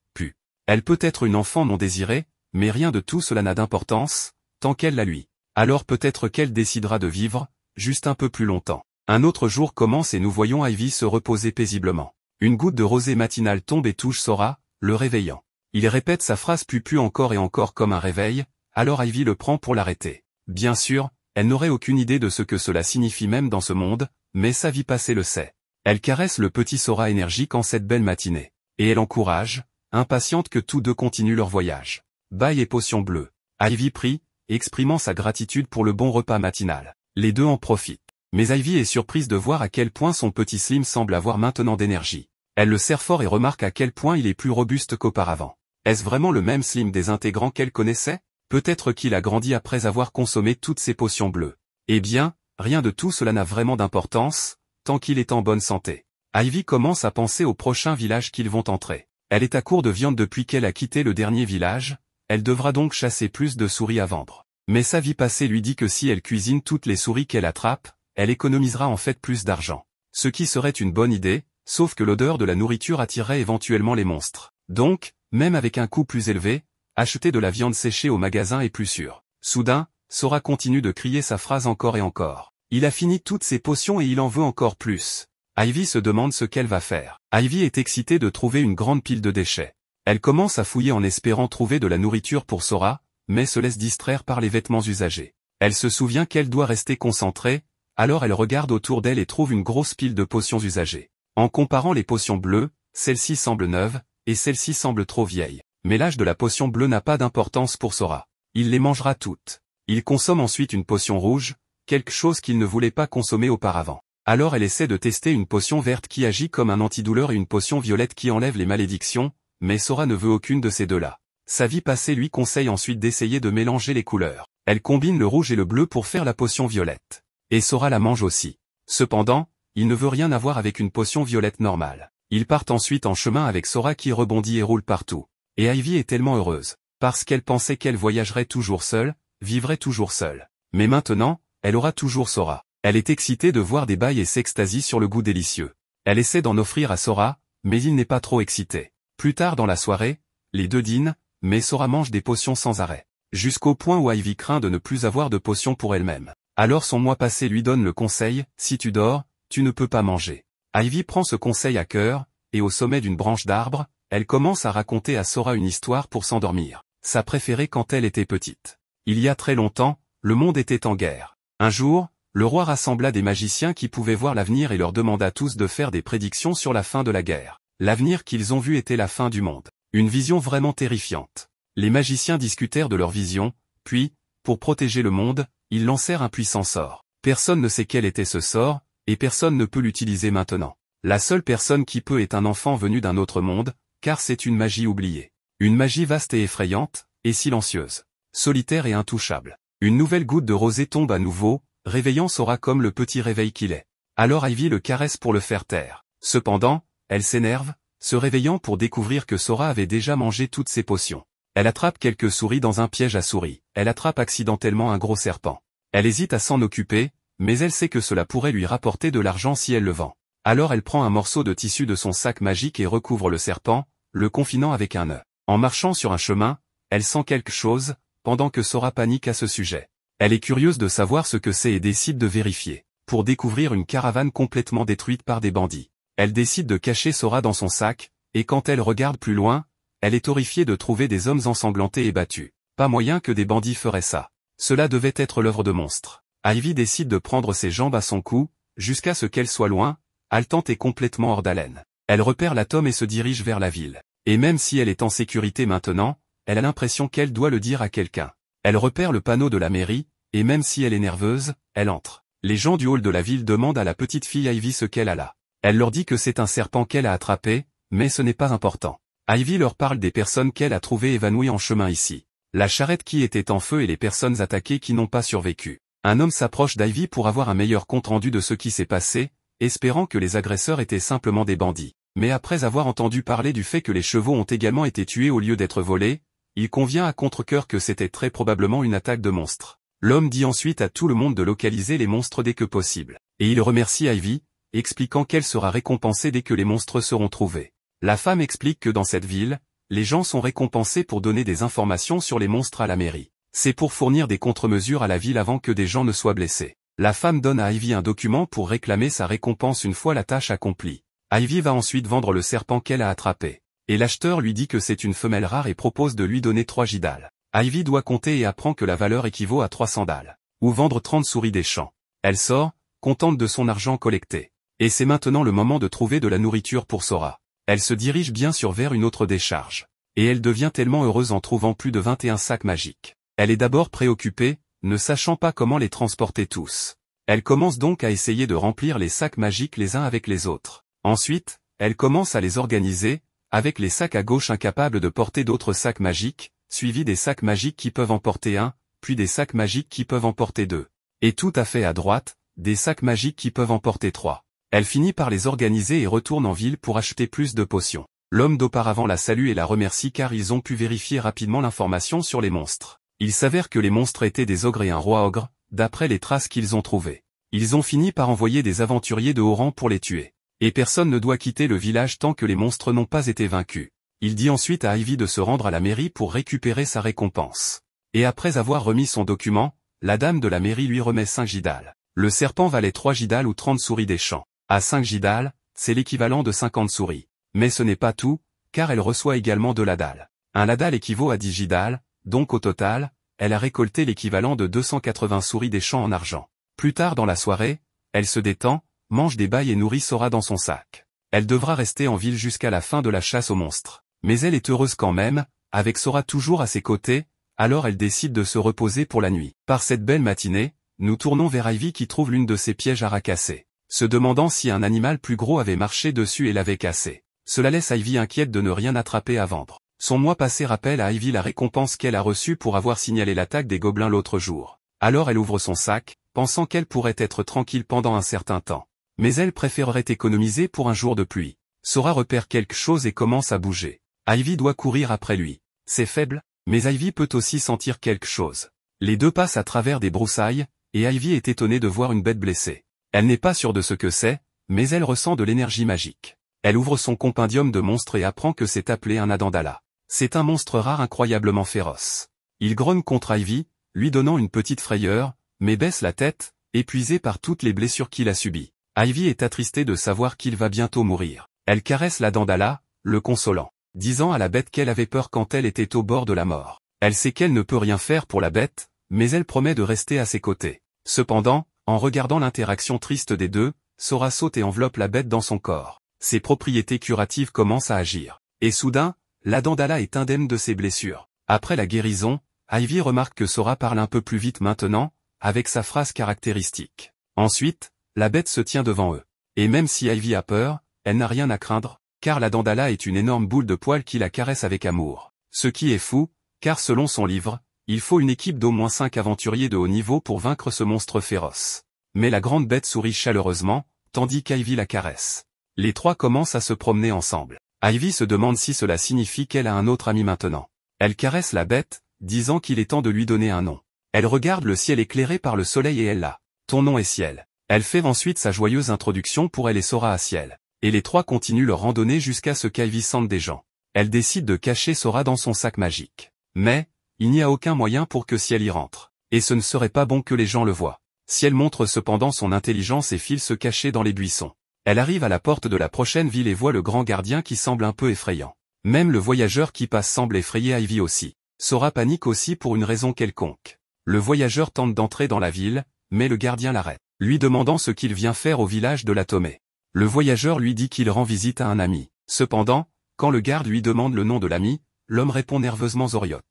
Elle peut être une enfant non désirée, mais rien de tout cela n'a d'importance, tant qu'elle l'a lui. Alors peut-être qu'elle décidera de vivre, juste un peu plus longtemps. Un autre jour commence et nous voyons Ivy se reposer paisiblement. Une goutte de rosée matinale tombe et touche Sora, le réveillant. Il répète sa phrase pu encore et encore comme un réveil, alors Ivy le prend pour l'arrêter. Bien sûr, elle n'aurait aucune idée de ce que cela signifie même dans ce monde, mais sa vie passée le sait. Elle caresse le petit Sora énergique en cette belle matinée. Et elle encourage, impatiente que tous deux continuent leur voyage. Bail et potion bleue. Ivy prie, exprimant sa gratitude pour le bon repas matinal. Les deux en profitent. Mais Ivy est surprise de voir à quel point son petit Slim semble avoir maintenant d'énergie. Elle le serre fort et remarque à quel point il est plus robuste qu'auparavant. Est-ce vraiment le même Slim désintégrant qu'elle connaissait? Peut-être qu'il a grandi après avoir consommé toutes ces potions bleues. Eh bien, rien de tout cela n'a vraiment d'importance, tant qu'il est en bonne santé. Ivy commence à penser au prochain village qu'ils vont entrer. Elle est à court de viande depuis qu'elle a quitté le dernier village, elle devra donc chasser plus de souris à vendre. Mais sa vie passée lui dit que si elle cuisine toutes les souris qu'elle attrape, elle économisera en fait plus d'argent. Ce qui serait une bonne idée, sauf que l'odeur de la nourriture attirerait éventuellement les monstres. Donc, même avec un coût plus élevé, acheter de la viande séchée au magasin est plus sûr. Soudain, Sora continue de crier sa phrase encore et encore. Il a fini toutes ses potions et il en veut encore plus. Ivy se demande ce qu'elle va faire. Ivy est excitée de trouver une grande pile de déchets. Elle commence à fouiller en espérant trouver de la nourriture pour Sora, mais se laisse distraire par les vêtements usagés. Elle se souvient qu'elle doit rester concentrée, alors elle regarde autour d'elle et trouve une grosse pile de potions usagées. En comparant les potions bleues, celle-ci semble neuve, et celle-ci semble trop vieille. Mais l'âge de la potion bleue n'a pas d'importance pour Sora. Il les mangera toutes. Il consomme ensuite une potion rouge, quelque chose qu'il ne voulait pas consommer auparavant. Alors elle essaie de tester une potion verte qui agit comme un antidouleur et une potion violette qui enlève les malédictions, mais Sora ne veut aucune de ces deux-là. Sa vie passée lui conseille ensuite d'essayer de mélanger les couleurs. Elle combine le rouge et le bleu pour faire la potion violette. Et Sora la mange aussi. Cependant, il ne veut rien avoir avec une potion violette normale. Ils partent ensuite en chemin avec Sora qui rebondit et roule partout. Et Ivy est tellement heureuse, parce qu'elle pensait qu'elle voyagerait toujours seule, vivrait toujours seule. Mais maintenant, elle aura toujours Sora. Elle est excitée de voir des bails et s'extasie sur le goût délicieux. Elle essaie d'en offrir à Sora, mais il n'est pas trop excité. Plus tard dans la soirée, les deux dînent, mais Sora mange des potions sans arrêt. Jusqu'au point où Ivy craint de ne plus avoir de potions pour elle-même. Alors son moi passé lui donne le conseil, si tu dors, tu ne peux pas manger. Ivy prend ce conseil à cœur, et au sommet d'une branche d'arbre, elle commence à raconter à Sora une histoire pour s'endormir. Sa préférée quand elle était petite. Il y a très longtemps, le monde était en guerre. Un jour, le roi rassembla des magiciens qui pouvaient voir l'avenir et leur demanda tous de faire des prédictions sur la fin de la guerre. L'avenir qu'ils ont vu était la fin du monde. Une vision vraiment terrifiante. Les magiciens discutèrent de leur vision, puis, pour protéger le monde, ils lancèrent un puissant sort. Personne ne sait quel était ce sort, et personne ne peut l'utiliser maintenant. La seule personne qui peut est un enfant venu d'un autre monde, car c'est une magie oubliée. Une magie vaste et effrayante, et silencieuse. Solitaire et intouchable. Une nouvelle goutte de rosée tombe à nouveau, réveillant Sora comme le petit réveil qu'il est. Alors Ivy le caresse pour le faire taire. Cependant, elle s'énerve, se réveillant pour découvrir que Sora avait déjà mangé toutes ses potions. Elle attrape quelques souris dans un piège à souris. Elle attrape accidentellement un gros serpent. Elle hésite à s'en occuper, mais elle sait que cela pourrait lui rapporter de l'argent si elle le vend. Alors elle prend un morceau de tissu de son sac magique et recouvre le serpent, le confinant avec un nœud. En marchant sur un chemin, elle sent quelque chose, pendant que Sora panique à ce sujet. Elle est curieuse de savoir ce que c'est et décide de vérifier. pour découvrir une caravane complètement détruite par des bandits. Elle décide de cacher Sora dans son sac, et quand elle regarde plus loin, elle est horrifiée de trouver des hommes ensanglantés et battus. Pas moyen que des bandits feraient ça. Cela devait être l'œuvre de monstres. Ivy décide de prendre ses jambes à son cou, jusqu'à ce qu'elle soit loin, haletante et complètement hors d'haleine. Elle repère l'atome et se dirige vers la ville. Et même si elle est en sécurité maintenant, elle a l'impression qu'elle doit le dire à quelqu'un. Elle repère le panneau de la mairie, et même si elle est nerveuse, elle entre. Les gens du hall de la ville demandent à la petite fille Ivy ce qu'elle a là. Elle leur dit que c'est un serpent qu'elle a attrapé, mais ce n'est pas important. Ivy leur parle des personnes qu'elle a trouvées évanouies en chemin ici. La charrette qui était en feu et les personnes attaquées qui n'ont pas survécu. Un homme s'approche d'Ivy pour avoir un meilleur compte-rendu de ce qui s'est passé, espérant que les agresseurs étaient simplement des bandits. Mais après avoir entendu parler du fait que les chevaux ont également été tués au lieu d'être volés, il convient à contre-cœur que c'était très probablement une attaque de monstres. L'homme dit ensuite à tout le monde de localiser les monstres dès que possible. Et il remercie Ivy, expliquant qu'elle sera récompensée dès que les monstres seront trouvés. La femme explique que dans cette ville, les gens sont récompensés pour donner des informations sur les monstres à la mairie. C'est pour fournir des contre-mesures à la ville avant que des gens ne soient blessés. La femme donne à Ivy un document pour réclamer sa récompense une fois la tâche accomplie. Ivy va ensuite vendre le serpent qu'elle a attrapé. Et l'acheteur lui dit que c'est une femelle rare et propose de lui donner 3 Jidal. Ivy doit compter et apprend que la valeur équivaut à 300 dalles. Ou vendre 30 souris des champs. Elle sort, contente de son argent collecté. Et c'est maintenant le moment de trouver de la nourriture pour Sora. Elle se dirige bien sûr vers une autre décharge. Et elle devient tellement heureuse en trouvant plus de 21 sacs magiques. Elle est d'abord préoccupée, ne sachant pas comment les transporter tous. Elle commence donc à essayer de remplir les sacs magiques les uns avec les autres. Ensuite, elle commence à les organiser, avec les sacs à gauche incapables de porter d'autres sacs magiques, suivis des sacs magiques qui peuvent en porter un, puis des sacs magiques qui peuvent en porter 2. Et tout à fait à droite, des sacs magiques qui peuvent en porter 3. Elle finit par les organiser et retourne en ville pour acheter plus de potions. L'homme d'auparavant la salue et la remercie car ils ont pu vérifier rapidement l'information sur les monstres. Il s'avère que les monstres étaient des ogres et un roi ogre, d'après les traces qu'ils ont trouvées. Ils ont fini par envoyer des aventuriers de haut rang pour les tuer. Et personne ne doit quitter le village tant que les monstres n'ont pas été vaincus. Il dit ensuite à Ivy de se rendre à la mairie pour récupérer sa récompense. Et après avoir remis son document, la dame de la mairie lui remet 5 Jidal. Le serpent valait 3 Jidal ou 30 souris des champs. À 5 Jidal, c'est l'équivalent de 50 souris. Mais ce n'est pas tout, car elle reçoit également de la dalle. Un ladal équivaut à 10 Jidal, donc au total, elle a récolté l'équivalent de 280 souris des champs en argent. Plus tard dans la soirée, elle se détend, mange des bails et nourrit Sora dans son sac. Elle devra rester en ville jusqu'à la fin de la chasse aux monstres. Mais elle est heureuse quand même, avec Sora toujours à ses côtés, alors elle décide de se reposer pour la nuit. Par cette belle matinée, nous tournons vers Ivy qui trouve l'une de ses pièges à racasser, se demandant si un animal plus gros avait marché dessus et l'avait cassé. Cela laisse Ivy inquiète de ne rien attraper à vendre. Son mois passé rappelle à Ivy la récompense qu'elle a reçue pour avoir signalé l'attaque des gobelins l'autre jour. Alors elle ouvre son sac, pensant qu'elle pourrait être tranquille pendant un certain temps. Mais elle préférerait économiser pour un jour de pluie. Sora repère quelque chose et commence à bouger. Ivy doit courir après lui. C'est faible, mais Ivy peut aussi sentir quelque chose. Les deux passent à travers des broussailles, et Ivy est étonnée de voir une bête blessée. Elle n'est pas sûre de ce que c'est, mais elle ressent de l'énergie magique. Elle ouvre son compendium de monstres et apprend que c'est appelé un Adandala. C'est un monstre rare incroyablement féroce. Il grogne contre Ivy, lui donnant une petite frayeur, mais baisse la tête, épuisé par toutes les blessures qu'il a subies. Ivy est attristée de savoir qu'il va bientôt mourir. Elle caresse la Dandala, le consolant, disant à la bête qu'elle avait peur quand elle était au bord de la mort. Elle sait qu'elle ne peut rien faire pour la bête, mais elle promet de rester à ses côtés. Cependant, en regardant l'interaction triste des deux, Sora saute et enveloppe la bête dans son corps. Ses propriétés curatives commencent à agir. Et soudain, la Dandala est indemne de ses blessures. Après la guérison, Ivy remarque que Sora parle un peu plus vite maintenant, avec sa phrase caractéristique. Ensuite, la bête se tient devant eux. Et même si Ivy a peur, elle n'a rien à craindre, car la Dandala est une énorme boule de poils qui la caresse avec amour. Ce qui est fou, car selon son livre, il faut une équipe d'au moins 5 aventuriers de haut niveau pour vaincre ce monstre féroce. Mais la grande bête sourit chaleureusement, tandis qu'Ivy la caresse. Les trois commencent à se promener ensemble. Ivy se demande si cela signifie qu'elle a un autre ami maintenant. Elle caresse la bête, disant qu'il est temps de lui donner un nom. Elle regarde le ciel éclairé par le soleil et elle l'a. Ton nom est Ciel. Elle fait ensuite sa joyeuse introduction pour elle et Sora à Ciel. Et les trois continuent leur randonnée jusqu'à ce qu'Ivy sente des gens. Elle décide de cacher Sora dans son sac magique. Mais, il n'y a aucun moyen pour que Ciel y rentre. Et ce ne serait pas bon que les gens le voient. Ciel montre cependant son intelligence et file se cacher dans les buissons. Elle arrive à la porte de la prochaine ville et voit le grand gardien qui semble un peu effrayant. Même le voyageur qui passe semble effrayer Ivy aussi. Sora panique aussi pour une raison quelconque. Le voyageur tente d'entrer dans la ville, mais le gardien l'arrête, lui demandant ce qu'il vient faire au village de la Tomé. Le voyageur lui dit qu'il rend visite à un ami. Cependant, quand le garde lui demande le nom de l'ami, l'homme répond nerveusement Zoriot.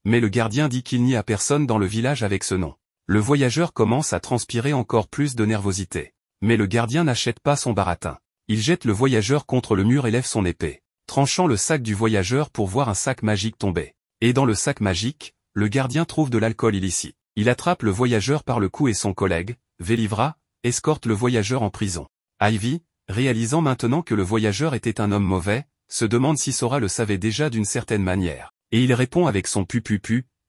Mais le gardien dit qu'il n'y a personne dans le village avec ce nom. Le voyageur commence à transpirer encore plus de nervosité. Mais le gardien n'achète pas son baratin. Il jette le voyageur contre le mur et lève son épée, tranchant le sac du voyageur pour voir un sac magique tomber. Et dans le sac magique, le gardien trouve de l'alcool illicite. Il attrape le voyageur par le cou et son collègue, Velivra, escorte le voyageur en prison. Ivy, réalisant maintenant que le voyageur était un homme mauvais, se demande si Sora le savait déjà d'une certaine manière. Et il répond avec son pu,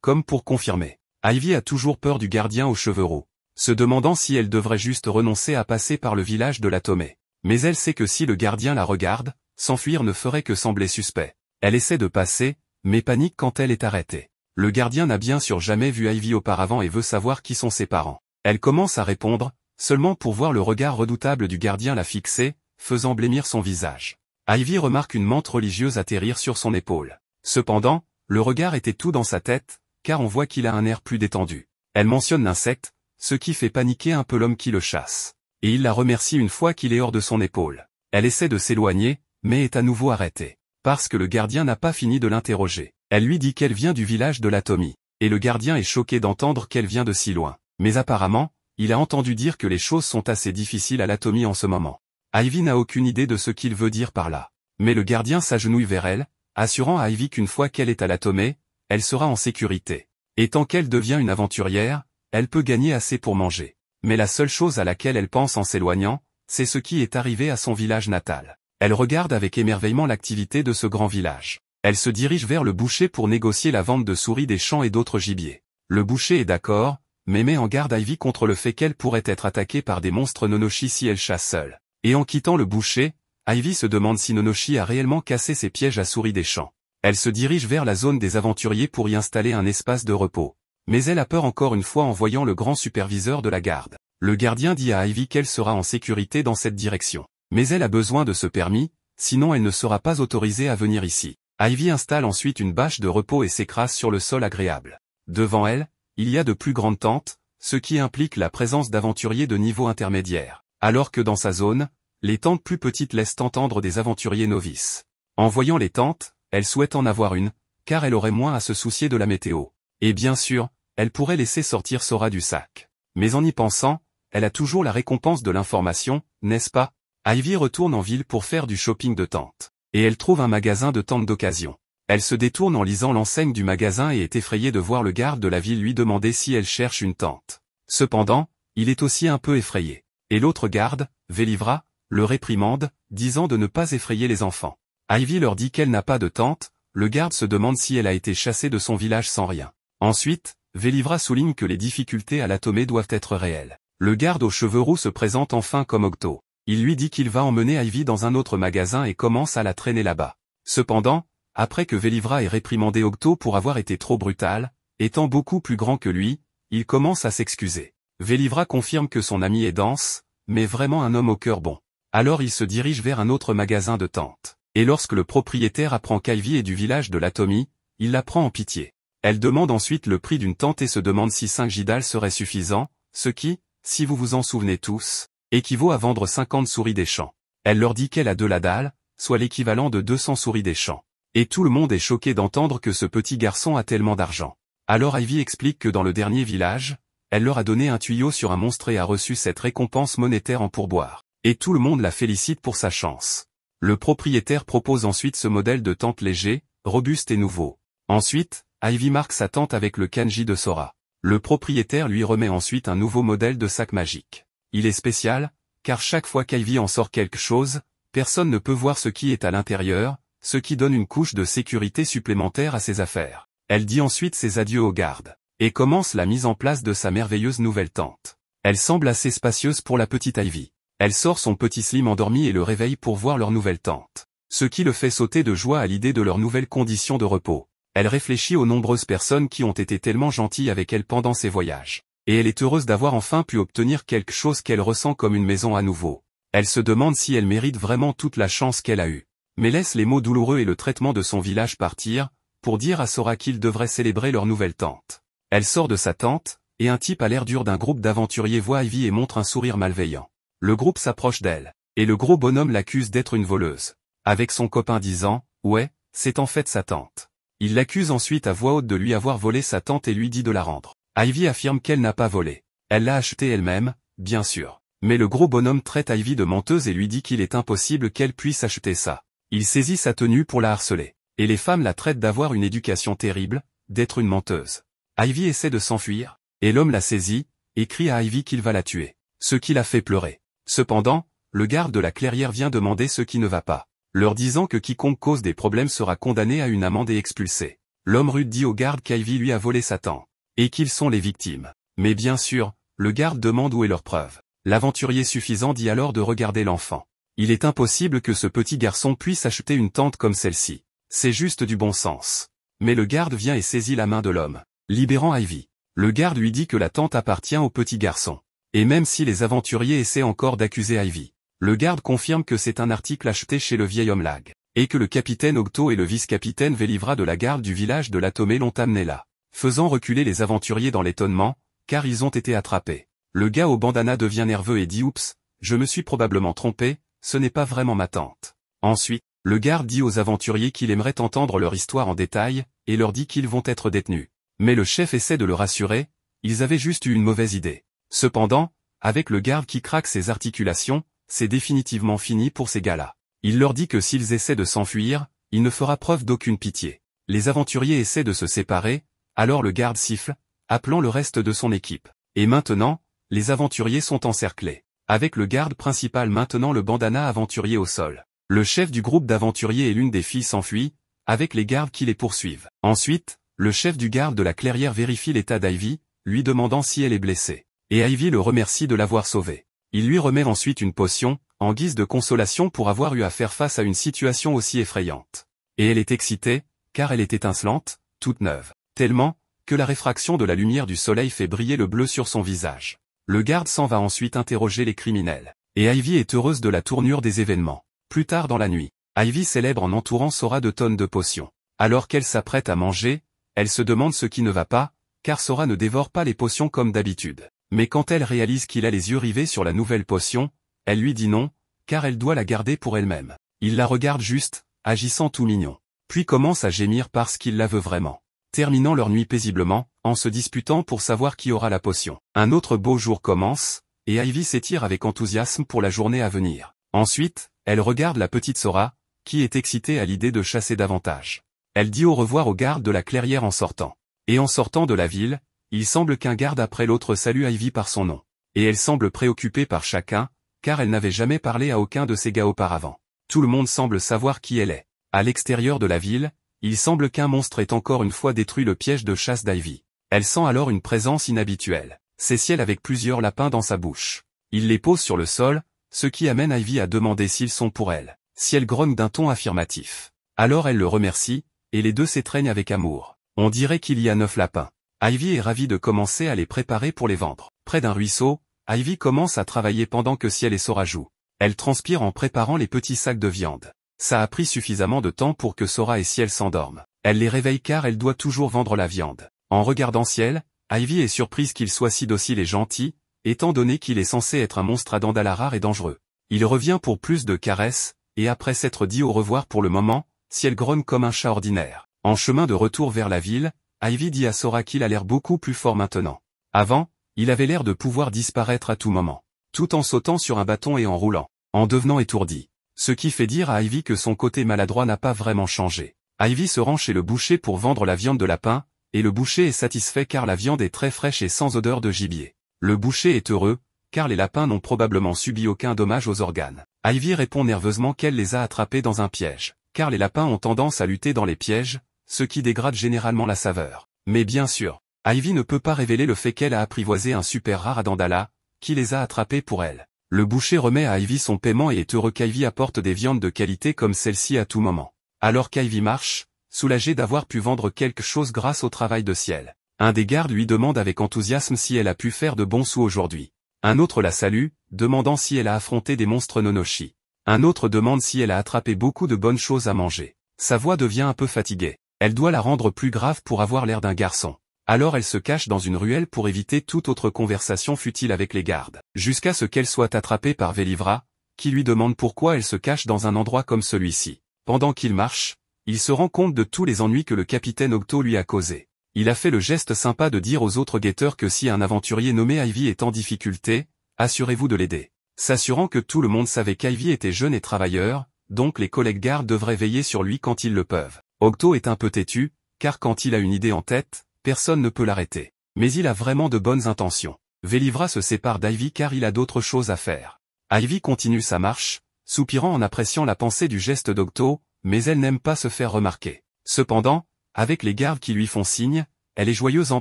comme pour confirmer. Ivy a toujours peur du gardien aux cheveux roux, se demandant si elle devrait juste renoncer à passer par le village de la Tomé. Mais elle sait que si le gardien la regarde, s'enfuir ne ferait que sembler suspect. Elle essaie de passer, mais panique quand elle est arrêtée. Le gardien n'a bien sûr jamais vu Ivy auparavant et veut savoir qui sont ses parents. Elle commence à répondre, seulement pour voir le regard redoutable du gardien la fixer, faisant blêmir son visage. Ivy remarque une menthe religieuse atterrir sur son épaule. Cependant, le regard était tout dans sa tête, car on voit qu'il a un air plus détendu. Elle mentionne l'insecte, ce qui fait paniquer un peu l'homme qui le chasse. Et il la remercie une fois qu'il est hors de son épaule. Elle essaie de s'éloigner, mais est à nouveau arrêtée. Parce que le gardien n'a pas fini de l'interroger. Elle lui dit qu'elle vient du village de la Tomie. Et le gardien est choqué d'entendre qu'elle vient de si loin. Mais apparemment, il a entendu dire que les choses sont assez difficiles à la Tomie en ce moment. Ivy n'a aucune idée de ce qu'il veut dire par là. Mais le gardien s'agenouille vers elle, assurant à Ivy qu'une fois qu'elle est à la Tomée, elle sera en sécurité. Et tant qu'elle devient une aventurière, elle peut gagner assez pour manger. Mais la seule chose à laquelle elle pense en s'éloignant, c'est ce qui est arrivé à son village natal. Elle regarde avec émerveillement l'activité de ce grand village. Elle se dirige vers le boucher pour négocier la vente de souris des champs et d'autres gibiers. Le boucher est d'accord, mais met en garde Ivy contre le fait qu'elle pourrait être attaquée par des monstres Nonochi si elle chasse seule. Et en quittant le boucher, Ivy se demande si Nonochi a réellement cassé ses pièges à souris des champs. Elle se dirige vers la zone des aventuriers pour y installer un espace de repos. Mais elle a peur encore une fois en voyant le grand superviseur de la garde. Le gardien dit à Ivy qu'elle sera en sécurité dans cette direction. Mais elle a besoin de ce permis, sinon elle ne sera pas autorisée à venir ici. Ivy installe ensuite une bâche de repos et s'écrase sur le sol agréable. Devant elle, il y a de plus grandes tentes, ce qui implique la présence d'aventuriers de niveau intermédiaire. Alors que dans sa zone, les tentes plus petites laissent entendre des aventuriers novices. En voyant les tentes, elle souhaite en avoir une, car elle aurait moins à se soucier de la météo. Et bien sûr, elle pourrait laisser sortir Sora du sac. Mais en y pensant, elle a toujours la récompense de l'information, n'est-ce pas? Ivy retourne en ville pour faire du shopping de tentes. Et elle trouve un magasin de tentes d'occasion. Elle se détourne en lisant l'enseigne du magasin et est effrayée de voir le garde de la ville lui demander si elle cherche une tente. Cependant, il est aussi un peu effrayé. Et l'autre garde, Velivra, le réprimande, disant de ne pas effrayer les enfants. Ivy leur dit qu'elle n'a pas de tente, le garde se demande si elle a été chassée de son village sans rien. Ensuite, Velivra souligne que les difficultés à la Tomée doivent être réelles. Le garde aux cheveux roux se présente enfin comme Octo. Il lui dit qu'il va emmener Ivy dans un autre magasin et commence à la traîner là-bas. Cependant, après que Velivra ait réprimandé Octo pour avoir été trop brutal, étant beaucoup plus grand que lui, il commence à s'excuser. Velivra confirme que son ami est dense, mais vraiment un homme au cœur bon. Alors il se dirige vers un autre magasin de tentes. Et lorsque le propriétaire apprend qu'Ivy est du village de la Tomie, il la prend en pitié. Elle demande ensuite le prix d'une tente et se demande si 5 Gidal serait suffisant, ce qui, si vous vous en souvenez tous, équivaut à vendre 50 souris des champs. Elle leur dit qu'elle a 2 ladals, soit l'équivalent de 200 souris des champs. Et tout le monde est choqué d'entendre que ce petit garçon a tellement d'argent. Alors Ivy explique que dans le dernier village, elle leur a donné un tuyau sur un monstre et a reçu cette récompense monétaire en pourboire. Et tout le monde la félicite pour sa chance. Le propriétaire propose ensuite ce modèle de tente léger, robuste et nouveau. Ensuite, Ivy marque sa tente avec le kanji de Sora. Le propriétaire lui remet ensuite un nouveau modèle de sac magique. Il est spécial, car chaque fois qu'Ivy en sort quelque chose, personne ne peut voir ce qui est à l'intérieur, ce qui donne une couche de sécurité supplémentaire à ses affaires. Elle dit ensuite ses adieux aux gardes, et commence la mise en place de sa merveilleuse nouvelle tente. Elle semble assez spacieuse pour la petite Ivy. Elle sort son petit Slim endormi et le réveille pour voir leur nouvelle tente. Ce qui le fait sauter de joie à l'idée de leurs nouvelles conditions de repos. Elle réfléchit aux nombreuses personnes qui ont été tellement gentilles avec elle pendant ses voyages. Et elle est heureuse d'avoir enfin pu obtenir quelque chose qu'elle ressent comme une maison à nouveau. Elle se demande si elle mérite vraiment toute la chance qu'elle a eue. Mais laisse les mots douloureux et le traitement de son village partir, pour dire à Sora qu'ils devraient célébrer leur nouvelle tente. Elle sort de sa tente, et un type à l'air dur d'un groupe d'aventuriers voit Ivy et montre un sourire malveillant. Le groupe s'approche d'elle, et le gros bonhomme l'accuse d'être une voleuse. Avec son copain disant, ouais, c'est en fait sa tante. Il l'accuse ensuite à voix haute de lui avoir volé sa tente et lui dit de la rendre. Ivy affirme qu'elle n'a pas volé. Elle l'a achetée elle-même, bien sûr. Mais le gros bonhomme traite Ivy de menteuse et lui dit qu'il est impossible qu'elle puisse acheter ça. Il saisit sa tenue pour la harceler. Et les femmes la traitent d'avoir une éducation terrible, d'être une menteuse. Ivy essaie de s'enfuir, et l'homme la saisit, et crie à Ivy qu'il va la tuer. Ce qui la fait pleurer. Cependant, le garde de la clairière vient demander ce qui ne va pas, leur disant que quiconque cause des problèmes sera condamné à une amende et expulsé. L'homme rude dit au garde qu'Ivy lui a volé sa tente, et qu'ils sont les victimes. Mais bien sûr, le garde demande où est leur preuve. L'aventurier suffisant dit alors de regarder l'enfant. Il est impossible que ce petit garçon puisse acheter une tente comme celle-ci. C'est juste du bon sens. Mais le garde vient et saisit la main de l'homme, libérant Ivy. Le garde lui dit que la tente appartient au petit garçon. Et même si les aventuriers essaient encore d'accuser Ivy, le garde confirme que c'est un article acheté chez le vieil homme Lag, et que le capitaine Octo et le vice-capitaine Vélivra de la garde du village de Latomé l'ont amené là, faisant reculer les aventuriers dans l'étonnement, car ils ont été attrapés. Le gars au bandana devient nerveux et dit « Oups, je me suis probablement trompé, ce n'est pas vraiment ma tante. » Ensuite, le garde dit aux aventuriers qu'il aimerait entendre leur histoire en détail, et leur dit qu'ils vont être détenus. Mais le chef essaie de le rassurer, ils avaient juste eu une mauvaise idée. Cependant, avec le garde qui craque ses articulations, c'est définitivement fini pour ces gars-là. Il leur dit que s'ils essaient de s'enfuir, il ne fera preuve d'aucune pitié. Les aventuriers essaient de se séparer, alors le garde siffle, appelant le reste de son équipe. Et maintenant, les aventuriers sont encerclés. Avec le garde principal maintenant le bandana aventurier au sol. Le chef du groupe d'aventuriers et l'une des filles s'enfuient, avec les gardes qui les poursuivent. Ensuite, le chef du garde de la clairière vérifie l'état d'Ivy, lui demandant si elle est blessée. Et Ivy le remercie de l'avoir sauvée. Il lui remet ensuite une potion, en guise de consolation pour avoir eu à faire face à une situation aussi effrayante. Et elle est excitée, car elle est étincelante, toute neuve. Tellement, que la réfraction de la lumière du soleil fait briller le bleu sur son visage. Le garde s'en va ensuite interroger les criminels. Et Ivy est heureuse de la tournure des événements. Plus tard dans la nuit, Ivy célèbre en entourant Sora de tonnes de potions. Alors qu'elle s'apprête à manger, elle se demande ce qui ne va pas, car Sora ne dévore pas les potions comme d'habitude. Mais quand elle réalise qu'il a les yeux rivés sur la nouvelle potion, elle lui dit non, car elle doit la garder pour elle-même. Il la regarde juste, agissant tout mignon. Puis commence à gémir parce qu'il la veut vraiment. Terminant leur nuit paisiblement, en se disputant pour savoir qui aura la potion. Un autre beau jour commence, et Ivy s'étire avec enthousiasme pour la journée à venir. Ensuite, elle regarde la petite Sora, qui est excitée à l'idée de chasser davantage. Elle dit au revoir au garde de la clairière en sortant. Et en sortant de la ville, il semble qu'un garde après l'autre salue Ivy par son nom. Et elle semble préoccupée par chacun, car elle n'avait jamais parlé à aucun de ces gars auparavant. Tout le monde semble savoir qui elle est. À l'extérieur de la ville, il semble qu'un monstre ait encore une fois détruit le piège de chasse d'Ivy. Elle sent alors une présence inhabituelle. C'est Ciel avec plusieurs lapins dans sa bouche. Il les pose sur le sol, ce qui amène Ivy à demander s'ils sont pour elle. Ciel grogne d'un ton affirmatif. Alors elle le remercie, et les deux s'étreignent avec amour. On dirait qu'il y a 9 lapins. Ivy est ravie de commencer à les préparer pour les vendre. Près d'un ruisseau, Ivy commence à travailler pendant que Ciel et Sora jouent. Elle transpire en préparant les petits sacs de viande. Ça a pris suffisamment de temps pour que Sora et Ciel s'endorment. Elle les réveille car elle doit toujours vendre la viande. En regardant Ciel, Ivy est surprise qu'il soit si docile et gentil, étant donné qu'il est censé être un monstre à dents rares et dangereux. Il revient pour plus de caresses, et après s'être dit au revoir pour le moment, Ciel grogne comme un chat ordinaire. En chemin de retour vers la ville, Ivy dit à Sora qu'il a l'air beaucoup plus fort maintenant. Avant, il avait l'air de pouvoir disparaître à tout moment, tout en sautant sur un bâton et en roulant, en devenant étourdi. Ce qui fait dire à Ivy que son côté maladroit n'a pas vraiment changé. Ivy se rend chez le boucher pour vendre la viande de lapin, et le boucher est satisfait car la viande est très fraîche et sans odeur de gibier. Le boucher est heureux, car les lapins n'ont probablement subi aucun dommage aux organes. Ivy répond nerveusement qu'elle les a attrapés dans un piège, car les lapins ont tendance à lutter dans les pièges, ce qui dégrade généralement la saveur. Mais bien sûr, Ivy ne peut pas révéler le fait qu'elle a apprivoisé un super rare à Dandala, qui les a attrapés pour elle. Le boucher remet à Ivy son paiement et est heureux qu'Ivy apporte des viandes de qualité comme celle-ci à tout moment. Alors qu'Ivy marche, soulagée d'avoir pu vendre quelque chose grâce au travail de Ciel, Un des gardes lui demande avec enthousiasme si elle a pu faire de bons sous aujourd'hui. Un autre la salue, demandant si elle a affronté des monstres Nonoshi. Un autre demande si elle a attrapé beaucoup de bonnes choses à manger. Sa voix devient un peu fatiguée. Elle doit la rendre plus grave pour avoir l'air d'un garçon. Alors elle se cache dans une ruelle pour éviter toute autre conversation futile avec les gardes. Jusqu'à ce qu'elle soit attrapée par Velivra, qui lui demande pourquoi elle se cache dans un endroit comme celui-ci. Pendant qu'il marche, il se rend compte de tous les ennuis que le capitaine Octo lui a causés. Il a fait le geste sympa de dire aux autres guetteurs que si un aventurier nommé Ivy est en difficulté, assurez-vous de l'aider. S'assurant que tout le monde savait qu'Ivy était jeune et travailleur, donc les collègues gardes devraient veiller sur lui quand ils le peuvent. Octo est un peu têtu, car quand il a une idée en tête, personne ne peut l'arrêter. Mais il a vraiment de bonnes intentions. Velivra se sépare d'Ivy car il a d'autres choses à faire. Ivy continue sa marche, soupirant en appréciant la pensée du geste d'Octo, mais elle n'aime pas se faire remarquer. Cependant, avec les gardes qui lui font signe, elle est joyeuse en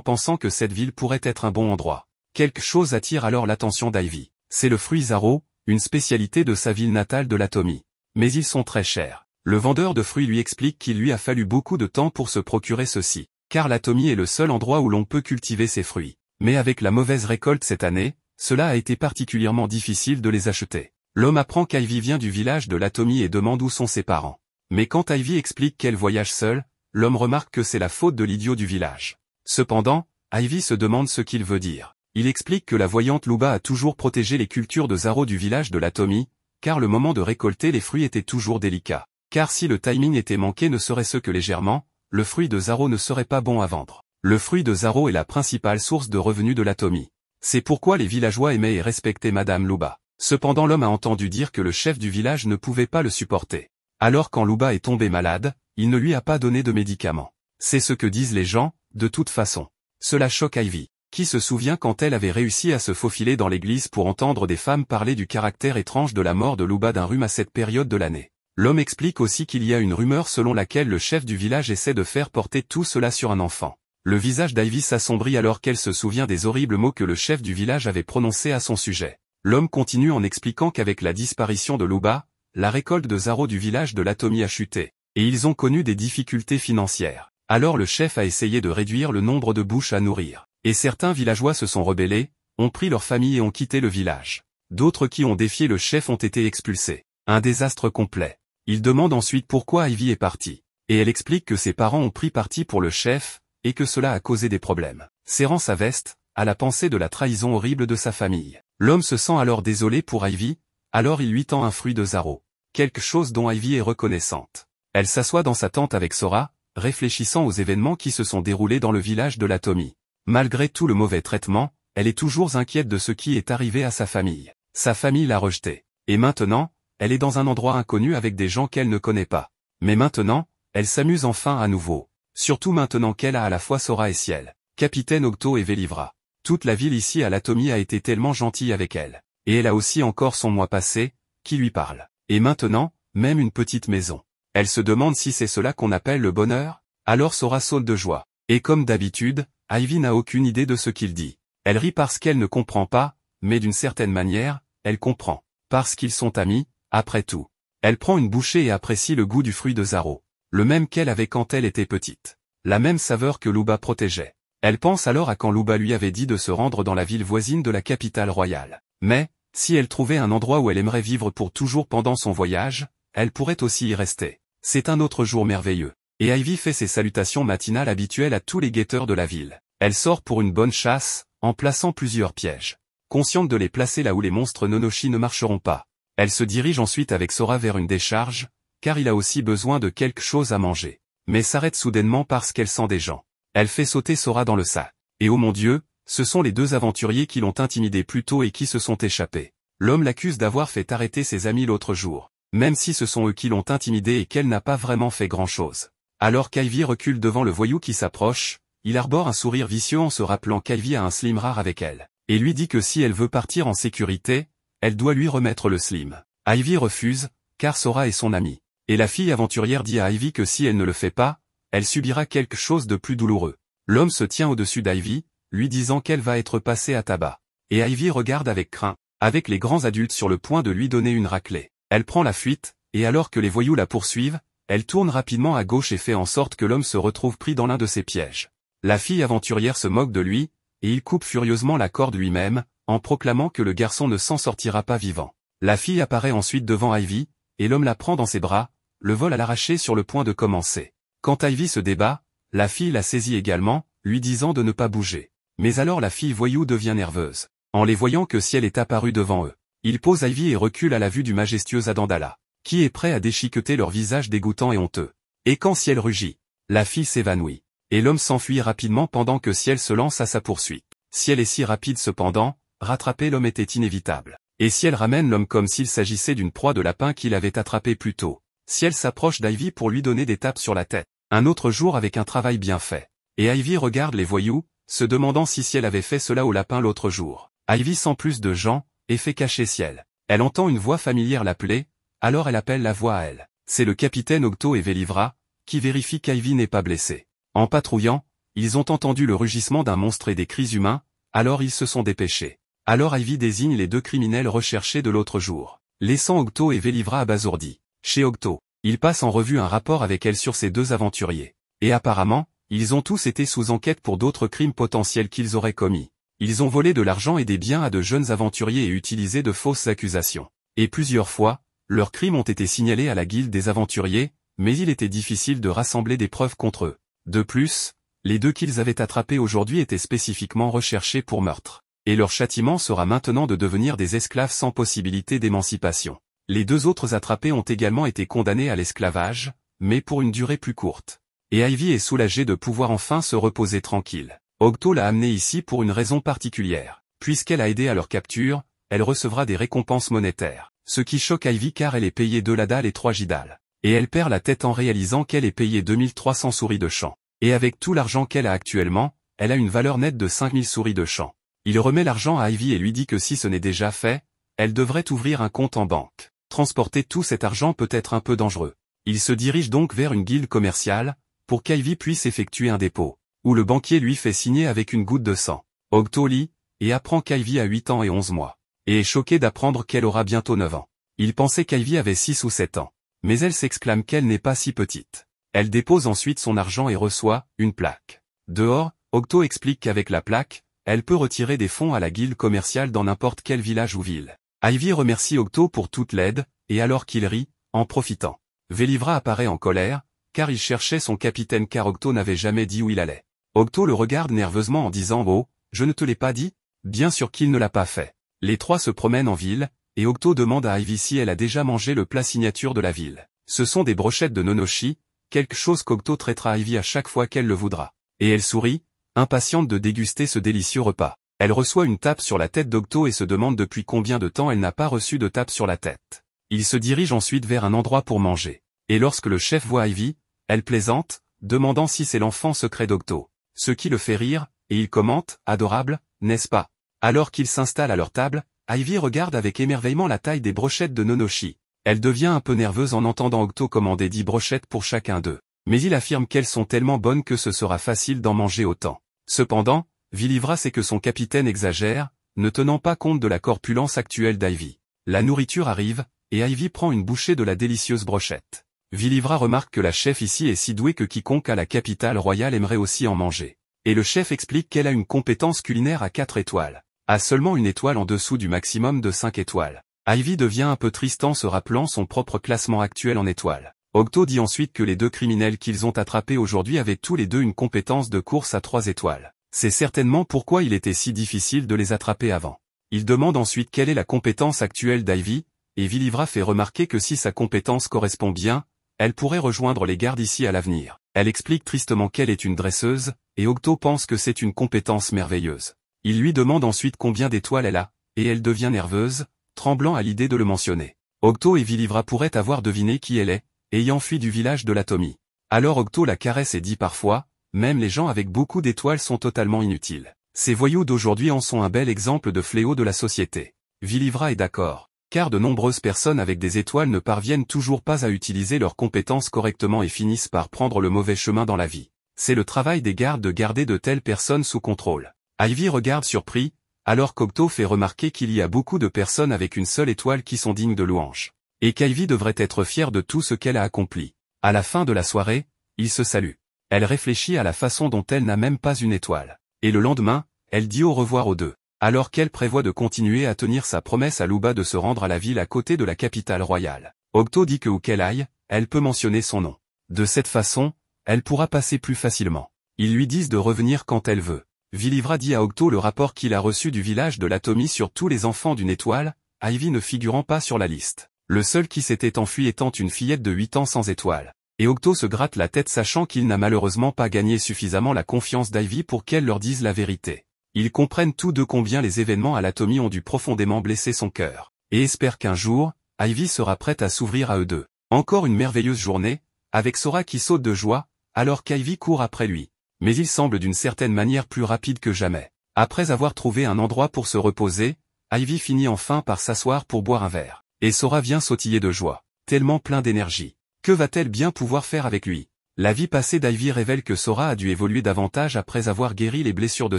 pensant que cette ville pourrait être un bon endroit. Quelque chose attire alors l'attention d'Ivy. C'est le fruit Zaro, une spécialité de sa ville natale de l'Atomi. Mais ils sont très chers. Le vendeur de fruits lui explique qu'il lui a fallu beaucoup de temps pour se procurer ceci, car l'Atomi est le seul endroit où l'on peut cultiver ces fruits. Mais avec la mauvaise récolte cette année, cela a été particulièrement difficile de les acheter. L'homme apprend qu'Ivy vient du village de l'Atomi et demande où sont ses parents. Mais quand Ivy explique qu'elle voyage seule, l'homme remarque que c'est la faute de l'idiot du village. Cependant, Ivy se demande ce qu'il veut dire. Il explique que la voyante Luba a toujours protégé les cultures de Zaro du village de l'Atomi, car le moment de récolter les fruits était toujours délicat. Car si le timing était manqué ne serait-ce que légèrement, le fruit de Zaro ne serait pas bon à vendre. Le fruit de Zaro est la principale source de revenus de l'Atomi. C'est pourquoi les villageois aimaient et respectaient Madame Luba. Cependant l'homme a entendu dire que le chef du village ne pouvait pas le supporter. Alors quand Luba est tombé malade, il ne lui a pas donné de médicaments. C'est ce que disent les gens, de toute façon. Cela choque Ivy, qui se souvient quand elle avait réussi à se faufiler dans l'église pour entendre des femmes parler du caractère étrange de la mort de Luba d'un rhume à cette période de l'année. L'homme explique aussi qu'il y a une rumeur selon laquelle le chef du village essaie de faire porter tout cela sur un enfant. Le visage d'Ivy s'assombrit alors qu'elle se souvient des horribles mots que le chef du village avait prononcés à son sujet. L'homme continue en expliquant qu'avec la disparition de Luba, la récolte de Zaro du village de l'Atomi a chuté, et ils ont connu des difficultés financières. Alors le chef a essayé de réduire le nombre de bouches à nourrir, et certains villageois se sont rebellés, ont pris leur famille et ont quitté le village. D'autres qui ont défié le chef ont été expulsés. Un désastre complet. Il demande ensuite pourquoi Ivy est partie, et elle explique que ses parents ont pris parti pour le chef, et que cela a causé des problèmes. Serrant sa veste, à la pensée de la trahison horrible de sa famille. L'homme se sent alors désolé pour Ivy, alors il lui tend un fruit de Zaro. Quelque chose dont Ivy est reconnaissante. Elle s'assoit dans sa tente avec Sora, réfléchissant aux événements qui se sont déroulés dans le village de l'Atomi. Malgré tout le mauvais traitement, elle est toujours inquiète de ce qui est arrivé à sa famille. Sa famille l'a rejetée. Et maintenant, elle est dans un endroit inconnu avec des gens qu'elle ne connaît pas. Mais maintenant, elle s'amuse enfin à nouveau. Surtout maintenant qu'elle a à la fois Sora et Ciel, Capitaine Octo et Velivra. Toute la ville ici à l'Atomi a été tellement gentille avec elle. Et elle a aussi encore son mois passé, qui lui parle. Et maintenant, même une petite maison. Elle se demande si c'est cela qu'on appelle le bonheur. Alors Sora saute de joie. Et comme d'habitude, Ivy n'a aucune idée de ce qu'il dit. Elle rit parce qu'elle ne comprend pas, mais d'une certaine manière, elle comprend. Parce qu'ils sont amis, après tout. Elle prend une bouchée et apprécie le goût du fruit de Zaro. Le même qu'elle avait quand elle était petite. La même saveur que Luba protégeait. Elle pense alors à quand Luba lui avait dit de se rendre dans la ville voisine de la capitale royale. Mais, si elle trouvait un endroit où elle aimerait vivre pour toujours pendant son voyage, elle pourrait aussi y rester. C'est un autre jour merveilleux. Et Ivy fait ses salutations matinales habituelles à tous les guetteurs de la ville. Elle sort pour une bonne chasse, en plaçant plusieurs pièges. Consciente de les placer là où les monstres Nonoshi ne marcheront pas. Elle se dirige ensuite avec Sora vers une décharge, car il a aussi besoin de quelque chose à manger. Mais s'arrête soudainement parce qu'elle sent des gens. Elle fait sauter Sora dans le sac. Et oh mon Dieu, ce sont les deux aventuriers qui l'ont intimidée plus tôt et qui se sont échappés. L'homme l'accuse d'avoir fait arrêter ses amis l'autre jour, même si ce sont eux qui l'ont intimidée et qu'elle n'a pas vraiment fait grand-chose. Alors qu'Ivy recule devant le voyou qui s'approche, il arbore un sourire vicieux en se rappelant qu'Ivy a un slim rare avec elle, et lui dit que si elle veut partir en sécurité, elle doit lui remettre le slim. Ivy refuse, car Sora est son amie. Et la fille aventurière dit à Ivy que si elle ne le fait pas, elle subira quelque chose de plus douloureux. L'homme se tient au-dessus d'Ivy, lui disant qu'elle va être passée à tabac. Et Ivy regarde avec crainte, avec les grands adultes sur le point de lui donner une raclée. Elle prend la fuite, et alors que les voyous la poursuivent, elle tourne rapidement à gauche et fait en sorte que l'homme se retrouve pris dans l'un de ses pièges. La fille aventurière se moque de lui, et il coupe furieusement la corde lui-même, en proclamant que le garçon ne s'en sortira pas vivant. La fille apparaît ensuite devant Ivy, et l'homme la prend dans ses bras, le vol à l'arraché sur le point de commencer. Quand Ivy se débat, la fille la saisit également, lui disant de ne pas bouger. Mais alors la fille voyou devient nerveuse. En les voyant que Ciel est apparu devant eux, il pose Ivy et recule à la vue du majestueux Adandala, qui est prêt à déchiqueter leur visage dégoûtant et honteux. Et quand Ciel rugit, la fille s'évanouit, et l'homme s'enfuit rapidement pendant que Ciel se lance à sa poursuite. Ciel est si rapide cependant, rattraper l'homme était inévitable. Et Ciel ramène l'homme comme s'il s'agissait d'une proie de lapin qu'il avait attrapé plus tôt. Ciel s'approche d'Ivy pour lui donner des tapes sur la tête. Un autre jour avec un travail bien fait. Et Ivy regarde les voyous, se demandant si Ciel avait fait cela au lapin l'autre jour. Ivy sent plus de gens, et fait cacher Ciel. Elle entend une voix familière l'appeler, alors elle appelle la voix à elle. C'est le capitaine Octo et Vélivra, qui vérifient qu'Ivy n'est pas blessée. En patrouillant, ils ont entendu le rugissement d'un monstre et des cris humains, alors ils se sont dépêchés. Alors Ivy désigne les deux criminels recherchés de l'autre jour, laissant Octo et Vélivra abasourdis. Chez Octo, il passe en revue un rapport avec elle sur ces deux aventuriers. Et apparemment, ils ont tous été sous enquête pour d'autres crimes potentiels qu'ils auraient commis. Ils ont volé de l'argent et des biens à de jeunes aventuriers et utilisé de fausses accusations. Et plusieurs fois, leurs crimes ont été signalés à la guilde des aventuriers, mais il était difficile de rassembler des preuves contre eux. De plus, les deux qu'ils avaient attrapés aujourd'hui étaient spécifiquement recherchés pour meurtre. Et leur châtiment sera maintenant de devenir des esclaves sans possibilité d'émancipation. Les deux autres attrapés ont également été condamnés à l'esclavage, mais pour une durée plus courte. Et Ivy est soulagée de pouvoir enfin se reposer tranquille. Octo l'a amenée ici pour une raison particulière. Puisqu'elle a aidé à leur capture, elle recevra des récompenses monétaires. Ce qui choque Ivy car elle est payée 2 ladal et 3 gidal. Et elle perd la tête en réalisant qu'elle est payée 2300 souris de champ. Et avec tout l'argent qu'elle a actuellement, elle a une valeur nette de 5000 souris de champ. Il remet l'argent à Ivy et lui dit que si ce n'est déjà fait, elle devrait ouvrir un compte en banque. Transporter tout cet argent peut être un peu dangereux. Il se dirige donc vers une guilde commerciale, pour qu'Ivy puisse effectuer un dépôt, où le banquier lui fait signer avec une goutte de sang. Octo lit, et apprend qu'Ivy a 8 ans et 11 mois, et est choqué d'apprendre qu'elle aura bientôt 9 ans. Il pensait qu'Ivy avait 6 ou 7 ans, mais elle s'exclame qu'elle n'est pas si petite. Elle dépose ensuite son argent et reçoit une plaque. Dehors, Octo explique qu'avec la plaque, elle peut retirer des fonds à la guilde commerciale dans n'importe quel village ou ville. Ivy remercie Octo pour toute l'aide, et alors qu'il rit, en profitant, Vélivra apparaît en colère, car il cherchait son capitaine car Octo n'avait jamais dit où il allait. Octo le regarde nerveusement en disant « Oh, je ne te l'ai pas dit ?» Bien sûr qu'il ne l'a pas fait. Les trois se promènent en ville, et Octo demande à Ivy si elle a déjà mangé le plat signature de la ville. Ce sont des brochettes de nonoshi, quelque chose qu'Octo traitera Ivy à chaque fois qu'elle le voudra. Et elle sourit, impatiente de déguster ce délicieux repas. Elle reçoit une tape sur la tête d'Octo et se demande depuis combien de temps elle n'a pas reçu de tape sur la tête. Il se dirige ensuite vers un endroit pour manger. Et lorsque le chef voit Ivy, elle plaisante, demandant si c'est l'enfant secret d'Octo. Ce qui le fait rire, et il commente, « Adorable, n'est-ce pas ?» Alors qu'il s'installe à leur table, Ivy regarde avec émerveillement la taille des brochettes de nonoshi. Elle devient un peu nerveuse en entendant Octo commander 10 brochettes pour chacun d'eux. Mais il affirme qu'elles sont tellement bonnes que ce sera facile d'en manger autant. Cependant, Vélivra sait que son capitaine exagère, ne tenant pas compte de la corpulence actuelle d'Ivy. La nourriture arrive, et Ivy prend une bouchée de la délicieuse brochette. Vélivra remarque que la chef ici est si douée que quiconque à la capitale royale aimerait aussi en manger. Et le chef explique qu'elle a une compétence culinaire à 4 étoiles. À seulement une étoile en dessous du maximum de 5 étoiles. Ivy devient un peu triste en se rappelant son propre classement actuel en étoiles. Octo dit ensuite que les deux criminels qu'ils ont attrapés aujourd'hui avaient tous les deux une compétence de course à 3 étoiles. C'est certainement pourquoi il était si difficile de les attraper avant. Il demande ensuite quelle est la compétence actuelle d'Ivy, et Vélivra fait remarquer que si sa compétence correspond bien, elle pourrait rejoindre les gardes ici à l'avenir. Elle explique tristement qu'elle est une dresseuse, et Octo pense que c'est une compétence merveilleuse. Il lui demande ensuite combien d'étoiles elle a, et elle devient nerveuse, tremblant à l'idée de le mentionner. Octo et Vélivra pourraient avoir deviné qui elle est, ayant fui du village de l'Atomie. Alors Octo la caresse et dit parfois, même les gens avec beaucoup d'étoiles sont totalement inutiles. Ces voyous d'aujourd'hui en sont un bel exemple de fléau de la société. Vélivra est d'accord, car de nombreuses personnes avec des étoiles ne parviennent toujours pas à utiliser leurs compétences correctement et finissent par prendre le mauvais chemin dans la vie. C'est le travail des gardes de garder de telles personnes sous contrôle. Ivy regarde surpris, alors qu'Octo fait remarquer qu'il y a beaucoup de personnes avec une seule étoile qui sont dignes de louange. Et qu'Ivy devrait être fière de tout ce qu'elle a accompli. À la fin de la soirée, ils se saluent. Elle réfléchit à la façon dont elle n'a même pas une étoile. Et le lendemain, elle dit au revoir aux deux. Alors qu'elle prévoit de continuer à tenir sa promesse à Luba de se rendre à la ville à côté de la capitale royale. Octo dit que où qu'elle aille, elle peut mentionner son nom. De cette façon, elle pourra passer plus facilement. Ils lui disent de revenir quand elle veut. Vylivra dit à Octo le rapport qu'il a reçu du village de l'Atomie sur tous les enfants d'une étoile, Ivy ne figurant pas sur la liste. Le seul qui s'était enfui étant une fillette de 8 ans sans étoile. Et Octo se gratte la tête sachant qu'il n'a malheureusement pas gagné suffisamment la confiance d'Ivy pour qu'elle leur dise la vérité. Ils comprennent tous deux combien les événements à l'Atomie ont dû profondément blesser son cœur, et espèrent qu'un jour, Ivy sera prête à s'ouvrir à eux deux. Encore une merveilleuse journée, avec Sora qui saute de joie, alors qu'Ivy court après lui. Mais il semble d'une certaine manière plus rapide que jamais. Après avoir trouvé un endroit pour se reposer, Ivy finit enfin par s'asseoir pour boire un verre. Et Sora vient sautiller de joie, tellement plein d'énergie. Que va-t-elle bien pouvoir faire avec lui? La vie passée d'Ivy révèle que Sora a dû évoluer davantage après avoir guéri les blessures de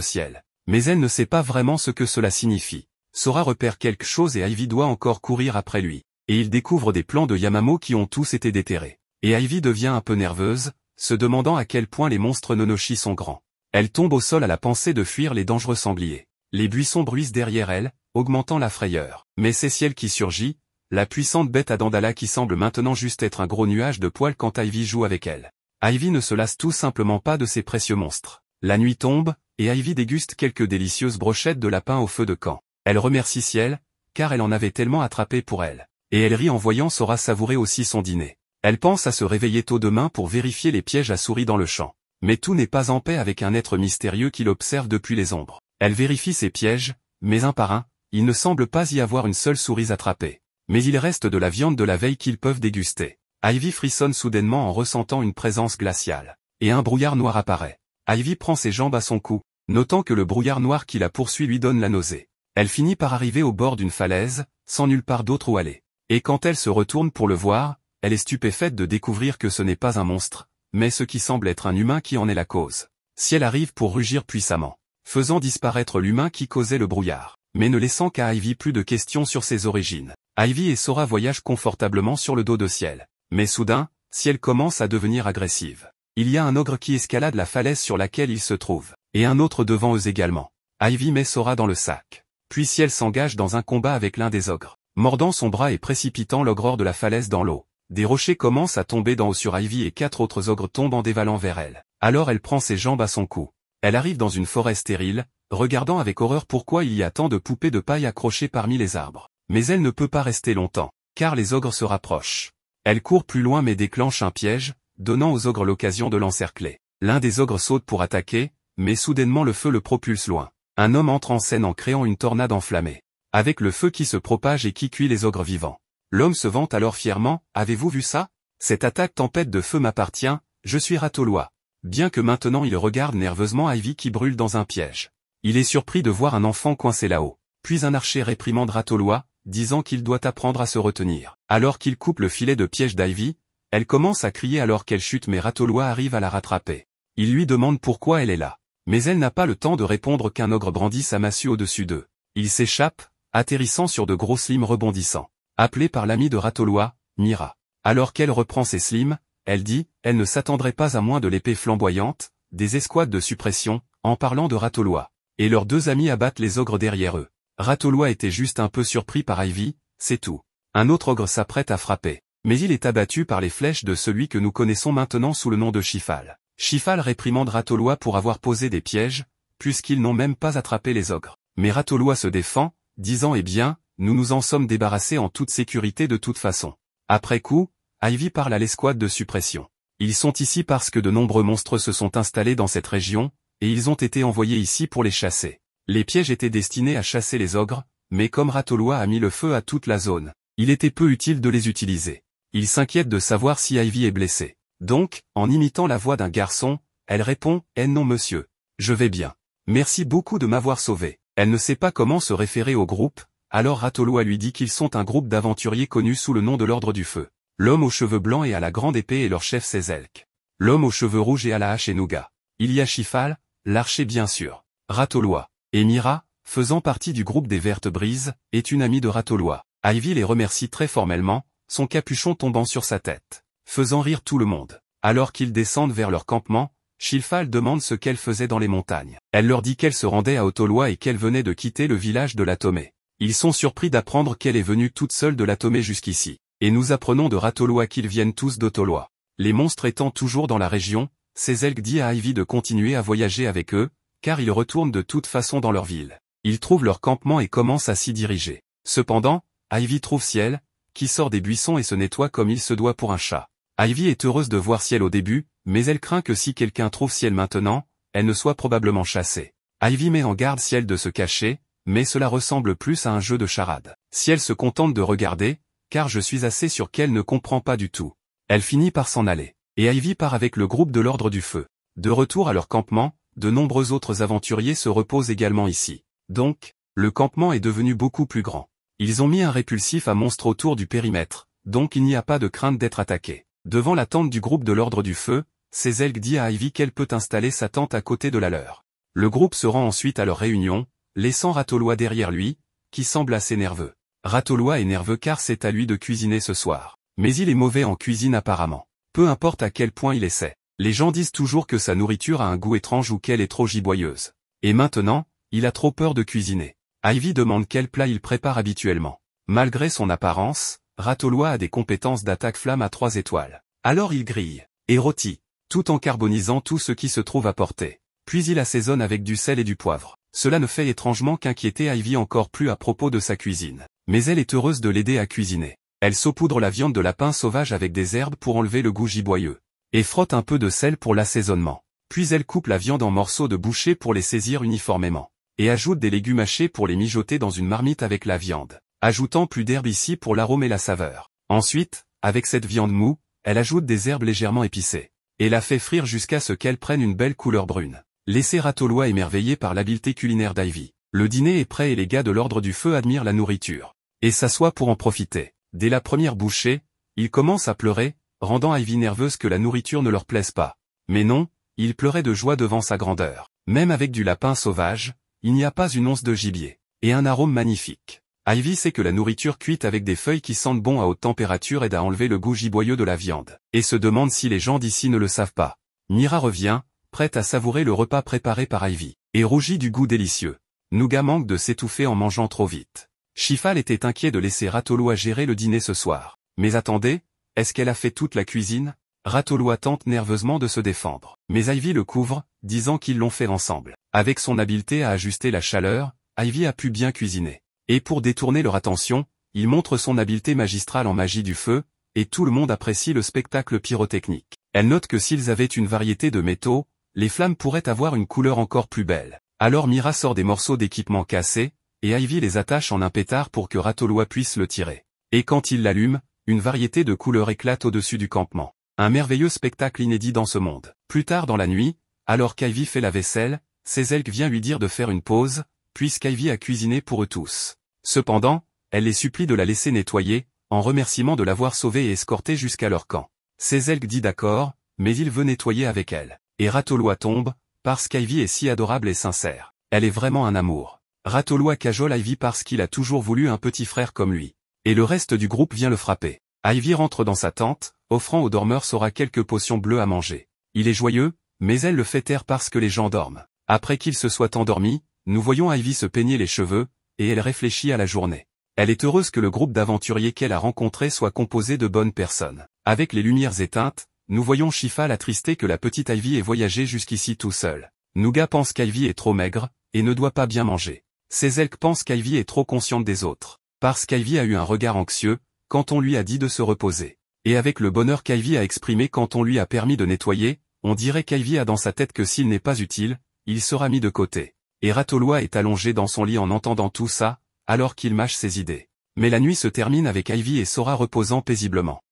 ciel. Mais elle ne sait pas vraiment ce que cela signifie. Sora repère quelque chose et Ivy doit encore courir après lui. Et il découvre des plans de Yamamo qui ont tous été déterrés. Et Ivy devient un peu nerveuse, se demandant à quel point les monstres Nonochi sont grands. Elle tombe au sol à la pensée de fuir les dangereux sangliers. Les buissons bruissent derrière elle, augmentant la frayeur. Mais c'est Ciel qui surgit, la puissante bête à Dandala qui semble maintenant juste être un gros nuage de poils quand Ivy joue avec elle. Ivy ne se lasse tout simplement pas de ces précieux monstres. La nuit tombe, et Ivy déguste quelques délicieuses brochettes de lapin au feu de camp. Elle remercie Ciel, car elle en avait tellement attrapé pour elle. Et elle rit en voyant Sora savourer aussi son dîner. Elle pense à se réveiller tôt demain pour vérifier les pièges à souris dans le champ. Mais tout n'est pas en paix avec un être mystérieux qui l'observe depuis les ombres. Elle vérifie ses pièges, mais un par un, il ne semble pas y avoir une seule souris attrapée. Mais il reste de la viande de la veille qu'ils peuvent déguster. Ivy frissonne soudainement en ressentant une présence glaciale. Et un brouillard noir apparaît. Ivy prend ses jambes à son cou, notant que le brouillard noir qui la poursuit lui donne la nausée. Elle finit par arriver au bord d'une falaise, sans nulle part d'autre où aller. Et quand elle se retourne pour le voir, elle est stupéfaite de découvrir que ce n'est pas un monstre, mais ce qui semble être un humain qui en est la cause. Ciel arrive pour rugir puissamment, faisant disparaître l'humain qui causait le brouillard, mais ne laissant qu'à Ivy plus de questions sur ses origines. Ivy et Sora voyagent confortablement sur le dos de Ciel. Mais soudain, Ciel commence à devenir agressive. Il y a un ogre qui escalade la falaise sur laquelle il se trouve, et un autre devant eux également. Ivy met Sora dans le sac. Puis Ciel s'engage dans un combat avec l'un des ogres, mordant son bras et précipitant l'ogre hors de la falaise dans l'eau. Des rochers commencent à tomber d'en haut sur Ivy et 4 autres ogres tombent en dévalant vers elle. Alors elle prend ses jambes à son cou. Elle arrive dans une forêt stérile, regardant avec horreur pourquoi il y a tant de poupées de paille accrochées parmi les arbres. Mais elle ne peut pas rester longtemps, car les ogres se rapprochent. Elle court plus loin mais déclenche un piège, donnant aux ogres l'occasion de l'encercler. L'un des ogres saute pour attaquer, mais soudainement le feu le propulse loin. Un homme entre en scène en créant une tornade enflammée, avec le feu qui se propage et qui cuit les ogres vivants. L'homme se vante alors fièrement, « Avez-vous vu ça? Cette attaque tempête de feu m'appartient, je suis Ratoloa. » Bien que maintenant il regarde nerveusement Ivy qui brûle dans un piège. Il est surpris de voir un enfant coincé là-haut. Puis un archer réprimande Ratoloa, disant qu'il doit apprendre à se retenir. Alors qu'il coupe le filet de piège d'Ivy, elle commence à crier alors qu'elle chute mais Ratoloa arrive à la rattraper. Il lui demande pourquoi elle est là. Mais elle n'a pas le temps de répondre qu'un ogre brandit sa massue au-dessus d'eux. Il s'échappe, atterrissant sur de gros slimes rebondissants. Appelée par l'ami de Ratoloa, Mira. Alors qu'elle reprend ses slimes, elle dit, elle ne s'attendrait pas à moins de l'épée flamboyante, des escouades de suppression, en parlant de Ratoloa. Et leurs deux amis abattent les ogres derrière eux. Ratoloa était juste un peu surpris par Ivy, c'est tout. Un autre ogre s'apprête à frapper. Mais il est abattu par les flèches de celui que nous connaissons maintenant sous le nom de Shifal. Shifal réprimande Ratoloa pour avoir posé des pièges, puisqu'ils n'ont même pas attrapé les ogres. Mais Ratoloa se défend, disant eh bien, nous nous en sommes débarrassés en toute sécurité de toute façon. Après coup, Ivy parle à l'escouade de suppression. Ils sont ici parce que de nombreux monstres se sont installés dans cette région, et ils ont été envoyés ici pour les chasser. Les pièges étaient destinés à chasser les ogres, mais comme Ratoloa a mis le feu à toute la zone, il était peu utile de les utiliser. Il s'inquiète de savoir si Ivy est blessée. Donc, en imitant la voix d'un garçon, elle répond « Eh non monsieur, je vais bien. Merci beaucoup de m'avoir sauvé. » Elle ne sait pas comment se référer au groupe, alors Ratoloa lui dit qu'ils sont un groupe d'aventuriers connus sous le nom de l'Ordre du Feu. L'homme aux cheveux blancs et à la grande épée est leur chef Sezelk. L'homme aux cheveux rouges et à la hache est Nougat. Il y a Shifal, l'archer bien sûr. Ratoloa. Et Mira, faisant partie du groupe des Vertes Brises, est une amie de Ratoloa. Ivy les remercie très formellement, son capuchon tombant sur sa tête, faisant rire tout le monde. Alors qu'ils descendent vers leur campement, Shilfal demande ce qu'elle faisait dans les montagnes. Elle leur dit qu'elle se rendait à Otolwa et qu'elle venait de quitter le village de l'Atomé. Ils sont surpris d'apprendre qu'elle est venue toute seule de l'Atomé jusqu'ici. Et nous apprenons de Ratolwa qu'ils viennent tous d'Otolwa. Les monstres étant toujours dans la région, Sezelg dit à Ivy de continuer à voyager avec eux, car ils retournent de toute façon dans leur ville. Ils trouvent leur campement et commencent à s'y diriger. Cependant, Ivy trouve Ciel, qui sort des buissons et se nettoie comme il se doit pour un chat. Ivy est heureuse de voir Ciel au début, mais elle craint que si quelqu'un trouve Ciel maintenant, elle ne soit probablement chassée. Ivy met en garde Ciel de se cacher, mais cela ressemble plus à un jeu de charade. Ciel se contente de regarder, car je suis assez sûr qu'elle ne comprend pas du tout. Elle finit par s'en aller. Et Ivy part avec le groupe de l'Ordre du Feu. De retour à leur campement, de nombreux autres aventuriers se reposent également ici. Donc, le campement est devenu beaucoup plus grand. Ils ont mis un répulsif à monstre autour du périmètre, donc il n'y a pas de crainte d'être attaqué. Devant la tente du groupe de l'Ordre du Feu, Sezelg dit à Ivy qu'elle peut installer sa tente à côté de la leur. Le groupe se rend ensuite à leur réunion, laissant Ratolwa derrière lui, qui semble assez nerveux. Ratolwa est nerveux car c'est à lui de cuisiner ce soir. Mais il est mauvais en cuisine apparemment. Peu importe à quel point il essaie. Les gens disent toujours que sa nourriture a un goût étrange ou qu'elle est trop giboyeuse. Et maintenant, il a trop peur de cuisiner. Ivy demande quel plat il prépare habituellement. Malgré son apparence, Ratolwa a des compétences d'attaque flamme à 3 étoiles. Alors il grille, et rôtit, tout en carbonisant tout ce qui se trouve à portée. Puis il assaisonne avec du sel et du poivre. Cela ne fait étrangement qu'inquiéter Ivy encore plus à propos de sa cuisine. Mais elle est heureuse de l'aider à cuisiner. Elle saupoudre la viande de lapin sauvage avec des herbes pour enlever le goût giboyeux. Et frotte un peu de sel pour l'assaisonnement. Puis elle coupe la viande en morceaux de bouchée pour les saisir uniformément. Et ajoute des légumes hachés pour les mijoter dans une marmite avec la viande, ajoutant plus d'herbes ici pour l'arôme et la saveur. Ensuite, avec cette viande moue, elle ajoute des herbes légèrement épicées. Et la fait frire jusqu'à ce qu'elle prenne une belle couleur brune. Laissez Ratolwa émerveillé par l'habileté culinaire d'Ivy. Le dîner est prêt et les gars de l'Ordre du Feu admirent la nourriture. Et s'assoient pour en profiter. Dès la première bouchée, ils commencent à pleurer, rendant Ivy nerveuse que la nourriture ne leur plaise pas. Mais non, ils pleuraient de joie devant sa grandeur. Même avec du lapin sauvage, il n'y a pas une once de gibier. Et un arôme magnifique. Ivy sait que la nourriture cuite avec des feuilles qui sentent bon à haute température aide à enlever le goût giboyeux de la viande. Et se demande si les gens d'ici ne le savent pas. Mira revient, prête à savourer le repas préparé par Ivy. Et rougit du goût délicieux. Nougat manque de s'étouffer en mangeant trop vite. Shilfal était inquiet de laisser Ratolwa gérer le dîner ce soir. Mais attendez, est-ce qu'elle a fait toute la cuisine? Ratolwa tente nerveusement de se défendre. Mais Ivy le couvre, disant qu'ils l'ont fait ensemble. Avec son habileté à ajuster la chaleur, Ivy a pu bien cuisiner. Et pour détourner leur attention, il montre son habileté magistrale en magie du feu, et tout le monde apprécie le spectacle pyrotechnique. Elle note que s'ils avaient une variété de métaux, les flammes pourraient avoir une couleur encore plus belle. Alors Mira sort des morceaux d'équipement cassés, et Ivy les attache en un pétard pour que Ratolwa puisse le tirer. Et quand il l'allume, une variété de couleurs éclate au-dessus du campement. Un merveilleux spectacle inédit dans ce monde. Plus tard dans la nuit, alors qu'Ivy fait la vaisselle, Sezelg vient lui dire de faire une pause, puisqu'Ivy a cuisiné pour eux tous. Cependant, elle les supplie de la laisser nettoyer, en remerciement de l'avoir sauvée et escortée jusqu'à leur camp. Sezelg dit d'accord, mais il veut nettoyer avec elle. Et Ratolwa tombe, parce qu'Ivy est si adorable et sincère. Elle est vraiment un amour. Ratolwa cajole Ivy parce qu'il a toujours voulu un petit frère comme lui. Et le reste du groupe vient le frapper. Ivy rentre dans sa tente, offrant aux dormeurs Sora quelques potions bleues à manger. Il est joyeux, mais elle le fait taire parce que les gens dorment. Après qu'il se soit endormi, nous voyons Ivy se peigner les cheveux, et elle réfléchit à la journée. Elle est heureuse que le groupe d'aventuriers qu'elle a rencontré soit composé de bonnes personnes. Avec les lumières éteintes, nous voyons Shilfal attristé que la petite Ivy ait voyagé jusqu'ici tout seul. Nougat pense qu'Ivy est trop maigre, et ne doit pas bien manger. Sezelg pense qu'Ivy est trop consciente des autres, parce qu'Ivy a eu un regard anxieux, quand on lui a dit de se reposer. Et avec le bonheur qu'Ivy a exprimé quand on lui a permis de nettoyer, on dirait qu'Ivy a dans sa tête que s'il n'est pas utile, il sera mis de côté. Et Ratolwa est allongé dans son lit en entendant tout ça, alors qu'il mâche ses idées. Mais la nuit se termine avec Ivy et Sora reposant paisiblement.